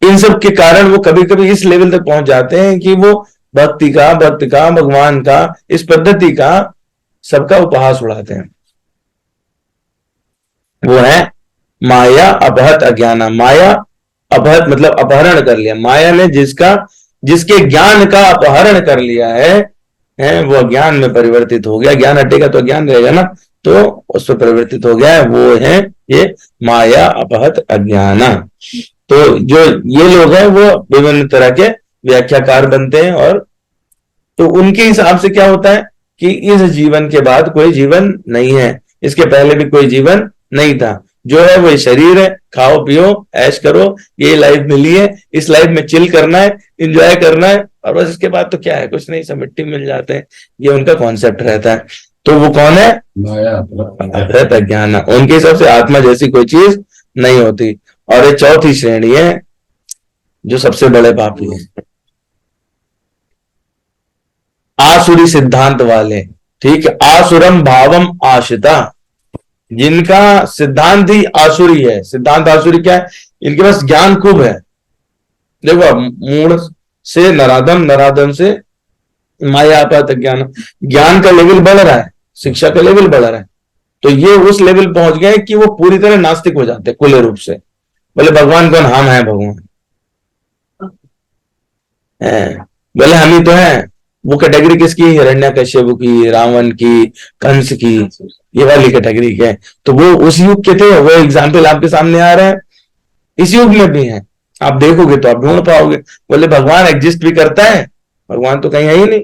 इन सब के कारण वो कभी कभी इस लेवल तक पहुंच जाते हैं कि वो भक्ति का, भक्त का, भगवान का, इस पद्धति का सबका उपहास उड़ाते हैं। वो है माया अपहत अज्ञाना। माया अपहत मतलब अपहरण कर लिया, माया ने जिसके ज्ञान का अपहरण कर लिया है वो ज्ञान में परिवर्तित हो गया। ज्ञान हटेगा तो ज्ञान रहेगा ना, तो उस पर परिवर्तित हो गया है, वो है ये माया अपहत अज्ञाना। तो जो ये लोग हैं वो विभिन्न तरह के व्याख्याकार बनते हैं, और तो उनके हिसाब से क्या होता है कि इस जीवन के बाद कोई जीवन नहीं है, इसके पहले भी कोई जीवन नहीं था। जो है वो शरीर है, खाओ पियो ऐश करो, ये लाइफ मिली है, इस लाइफ में चिल करना है, एंजॉय करना है, और बस इसके बाद तो क्या है, कुछ नहीं, सब मिट्टी मिल जाते हैं। ये उनका कॉन्सेप्ट रहता है। तो वो कौन है, अपहत अज्ञान। उनके हिसाब से आत्मा जैसी कोई चीज नहीं होती। और ये चौथी श्रेणी है जो सबसे बड़े पापी है, आसुरी सिद्धांत वाले। ठीक है, आसुरम भावम आशिता, जिनका सिद्धांत ही आसुरी है। सिद्धांत आसुरी क्या है, इनके पास ज्ञान खूब है। देखो, मूढ़ से नराधम, नराधम से माया अपहत ज्ञान, ज्ञान का लेवल बढ़ रहा है, शिक्षा का लेवल बढ़ रहा है, तो ये उस लेवल पहुंच गए कि वो पूरी तरह नास्तिक हो जाते हैं खुले रूप से। बोले भगवान कौन, हम हैं भगवान, बोले हम ही तो हैं। वो कैटेगरी किसकी, हिरण्यकश्यप की, रावण की, कंस की, ये वाली कैटेगरी के। तो वो उस युग के थे, वो एग्जाम्पल आपके सामने आ रहा है, इस युग में भी है। आप देखोगे तो आप ढूंढ पाओगे। बोले भगवान एग्जिस्ट भी करता है, भगवान तो कहीं है ही नहीं।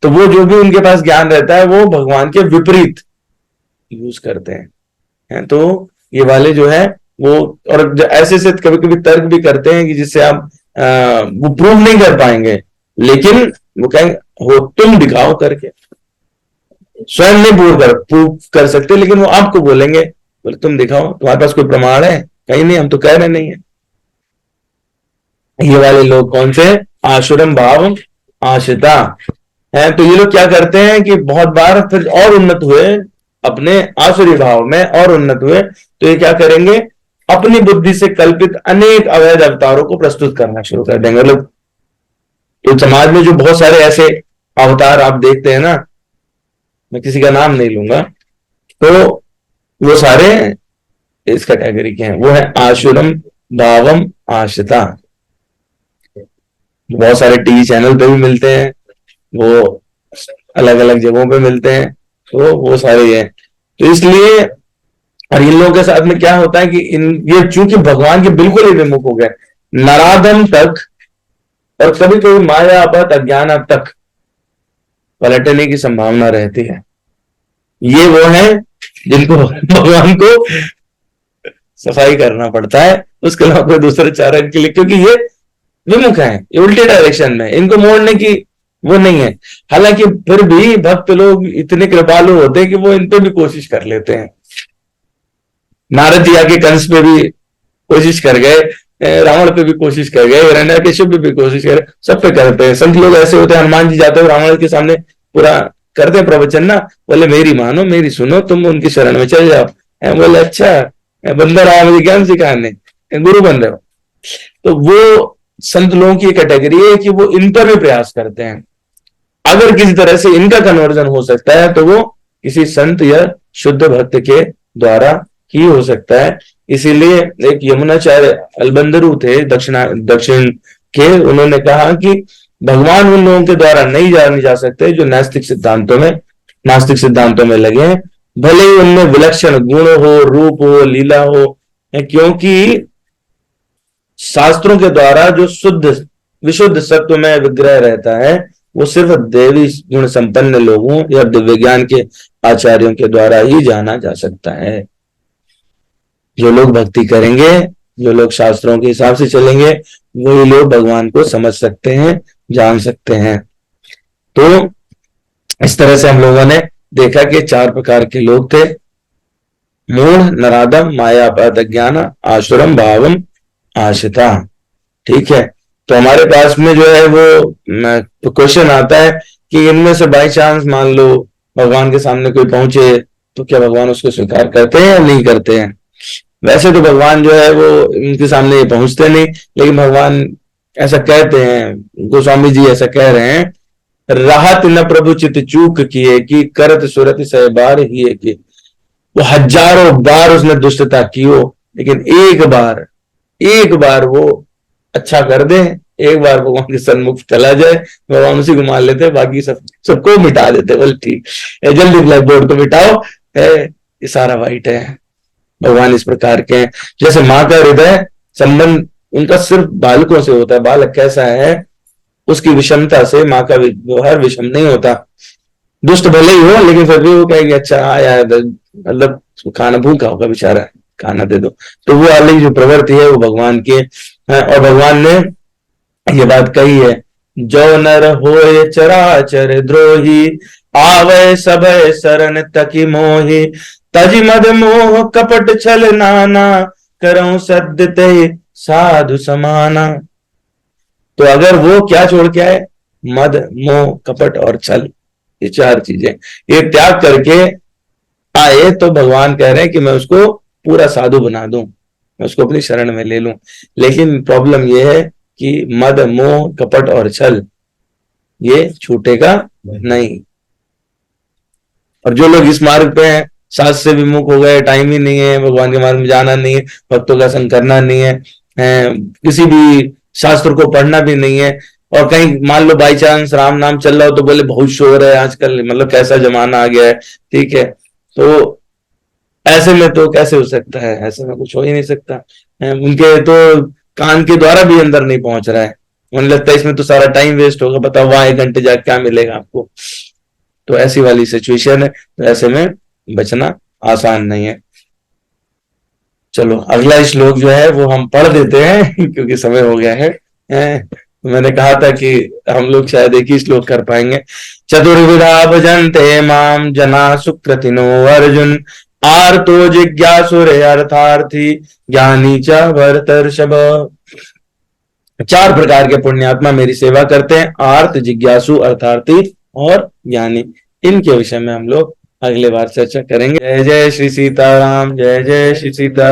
तो वो जो भी उनके पास ज्ञान रहता है वो भगवान के विपरीत यूज करते हैं। तो ये वाले जो है वो, और ऐसे से कभी कभी तर्क भी करते हैं कि जिससे आप वो प्रूव नहीं कर पाएंगे, लेकिन वो कहेंगे हो तुम दिखाओ करके, स्वयं नहीं प्रूव कर सकते, लेकिन वो आपको बोलेंगे, बोले तुम दिखाओ, तुम्हारे पास कोई प्रमाण है, कहीं नहीं, हम तो कह रहे नहीं है। ये वाले लोग कौन से, आशुरम भाव आशिता है। तो ये लोग क्या करते हैं कि बहुत बार फिर और उन्नत हुए, अपने आसुरी भाव में और उन्नत हुए, तो ये क्या करेंगे, अपनी बुद्धि से कल्पित अनेक अवैध अवतारों को प्रस्तुत करना शुरू कर देंगे। मतलब तो समाज में जो बहुत सारे ऐसे अवतार आप देखते हैं ना, मैं किसी का नाम नहीं लूंगा, तो वो सारे इस कैटेगरी के हैं। वो है आशुरम भावम आशिता। बहुत सारे टीवी चैनल पे भी मिलते हैं, वो अलग अलग जगहों पे मिलते हैं, तो वो सारे हैं। तो इसलिए, और इन लोगों के साथ में क्या होता है कि ये चूंकि भगवान के बिल्कुल ही विमुख हो गए, नराधम तक और कभी कभी माया अपत अज्ञान तक पलटने की संभावना रहती है। ये वो है जिनको भगवान को सफाई करना पड़ता है, उसके अलावा कोई दूसरे चारण के लिए, क्योंकि ये विमुख है, ये उल्टे डायरेक्शन में, इनको मोड़ने की वो नहीं है। हालांकि फिर भी भक्त लोग इतने कृपालु होते हैं कि वो इन पे भी कोशिश कर लेते हैं। नारद जी आके कंस पे भी कोशिश कर गए, रावण पे भी कोशिश कर गए, हिरण्यकशिप पे भी कोशिश कर, सब पे करते हैं। संत लोग ऐसे होते हैं, हनुमान जी जाते हैं रावण के सामने पूरा करते हैं प्रवचन ना, बोले मेरी मानो मेरी सुनो, तुम उनकी शरण में चले जाओ। बोले अच्छा बंदर आया मुझे ज्ञान सिखाने, गुरु बन रहे हो। तो वो संत लोगों की कैटेगरी है कि वो इन पर भी प्रयास करते हैं। अगर किसी तरह से इनका कन्वर्जन हो सकता है तो वो किसी संत या शुद्ध भक्त के द्वारा ही हो सकता है। इसीलिए एक यमुनाचार्य अलबंदरू थे दक्षिण के, उन्होंने कहा कि भगवान उन लोगों के द्वारा नहीं जाने जा सकते जो नास्तिक सिद्धांतों में लगे हैं, भले ही उनमें विलक्षण गुण हो, रूप हो, लीला हो, क्योंकि शास्त्रों के द्वारा जो विशुद्ध सत्व में विग्रह रहता है वो सिर्फ देवी गुण संपन्न लोगों या दिव्य ज्ञान के आचार्यों के द्वारा ही जाना जा सकता है। जो लोग भक्ति करेंगे, जो लोग शास्त्रों के हिसाब से चलेंगे, वही लोग भगवान को समझ सकते हैं, जान सकते हैं। तो इस तरह से हम लोगों ने देखा कि 4 प्रकार के लोग थे, मूढ़, नराधम, मायापात अज्ञान, आसुरम, भावम, आशिता। ठीक है, तो हमारे पास में जो है वो क्वेश्चन आता है कि इनमें से बाई चांस मान लो भगवान के सामने कोई पहुंचे तो क्या भगवान उसको स्वीकार करते हैं या नहीं करते हैं? वैसे तो भगवान जो है वो इनके सामने पहुंचते नहीं, लेकिन भगवान ऐसा कहते हैं, गोस्वामी जी ऐसा कह रहे हैं, राहत न प्रभु चित चूक किए कि करत सुरत सह बार ही कि वो हजारों बार उसने दुष्टता की हो, लेकिन एक बार वो अच्छा कर दे, एक बार भगवान के सन्मुख चला जाए, भगवान उसी को मान लेते, बाकी सबको मिटा देते। बोल ठीक है, जल्दी ब्लैक बोर्ड को मिटाओ, ये सारा वाइट है। भगवान इस प्रकार के हैं। जैसे माँ का हृदय संबंध उनका सिर्फ बालकों से होता है, बालक कैसा है उसकी विषमता से माँ का व्यवहार विषम नहीं होता। दुष्ट भले ही हो लेकिन फिर भी वो कहेगी अच्छा आया है, मतलब खाना भूखा होगा बेचारा, खाना दे दो। तो वो वाली जो प्रवृत्ति है वो भगवान की है। और भगवान ने ये बात कही है, जो नर होए चराचर द्रोही, आवे सब शरण तकी मोही, तज मद मोह कपट छल नाना, करऊं सद्य ते साधु समाना। तो अगर वो क्या छोड़ के आए, मद, मोह, कपट और छल, ये 4 चीजें ये त्याग करके आए, तो भगवान कह रहे हैं कि मैं उसको पूरा साधु बना दूं, मैं उसको अपनी शरण में ले लूं। लेकिन प्रॉब्लम ये है कि मद, मोह, कपट और छल ये छूटेगा नहीं। और जो लोग इस मार्ग पे हैं, शास्त्र से विमुख हो गए, टाइम ही नहीं है, भगवान के मार्ग में जाना नहीं है, भक्तों का संग करना नहीं है, किसी भी शास्त्र को पढ़ना भी नहीं है, और कहीं मान लो बाई चांस राम नाम चल रहा हो तो बोले बहुत शोर है आजकल, मतलब कैसा जमाना आ गया है। ठीक है, तो ऐसे में तो कैसे हो सकता है, ऐसे में कुछ हो ही नहीं सकता। उनके तो कान के द्वारा भी अंदर नहीं पहुंच रहा है, उन्हें लगता है इसमें तो सारा टाइम वेस्ट होगा, बताओ वहां 1 घंटे जाके क्या मिलेगा आपको। तो ऐसी वाली सिचुएशन है, तो ऐसे में बचना आसान नहीं है। चलो अगला श्लोक जो है वो हम पढ़ देते हैं क्योंकि समय हो गया है। मैंने कहा था कि हम लोग शायद एक ही श्लोक कर पाएंगे। चतुर्विधा भजन्ते माम जना सुकृतिनो अर्जुन, आर्तो जिज्ञासुर अर्थार्थी, ज्ञानी च भरतर्षभ। 4 प्रकार के पुण्यात्मा मेरी सेवा करते हैं, आर्त, जिज्ञासु, अर्थार्थी और ज्ञानी। इनके विषय में हम लोग अगले बार चर्चा करेंगे। जय जय श्री सीताराम, जय जय श्री सीता।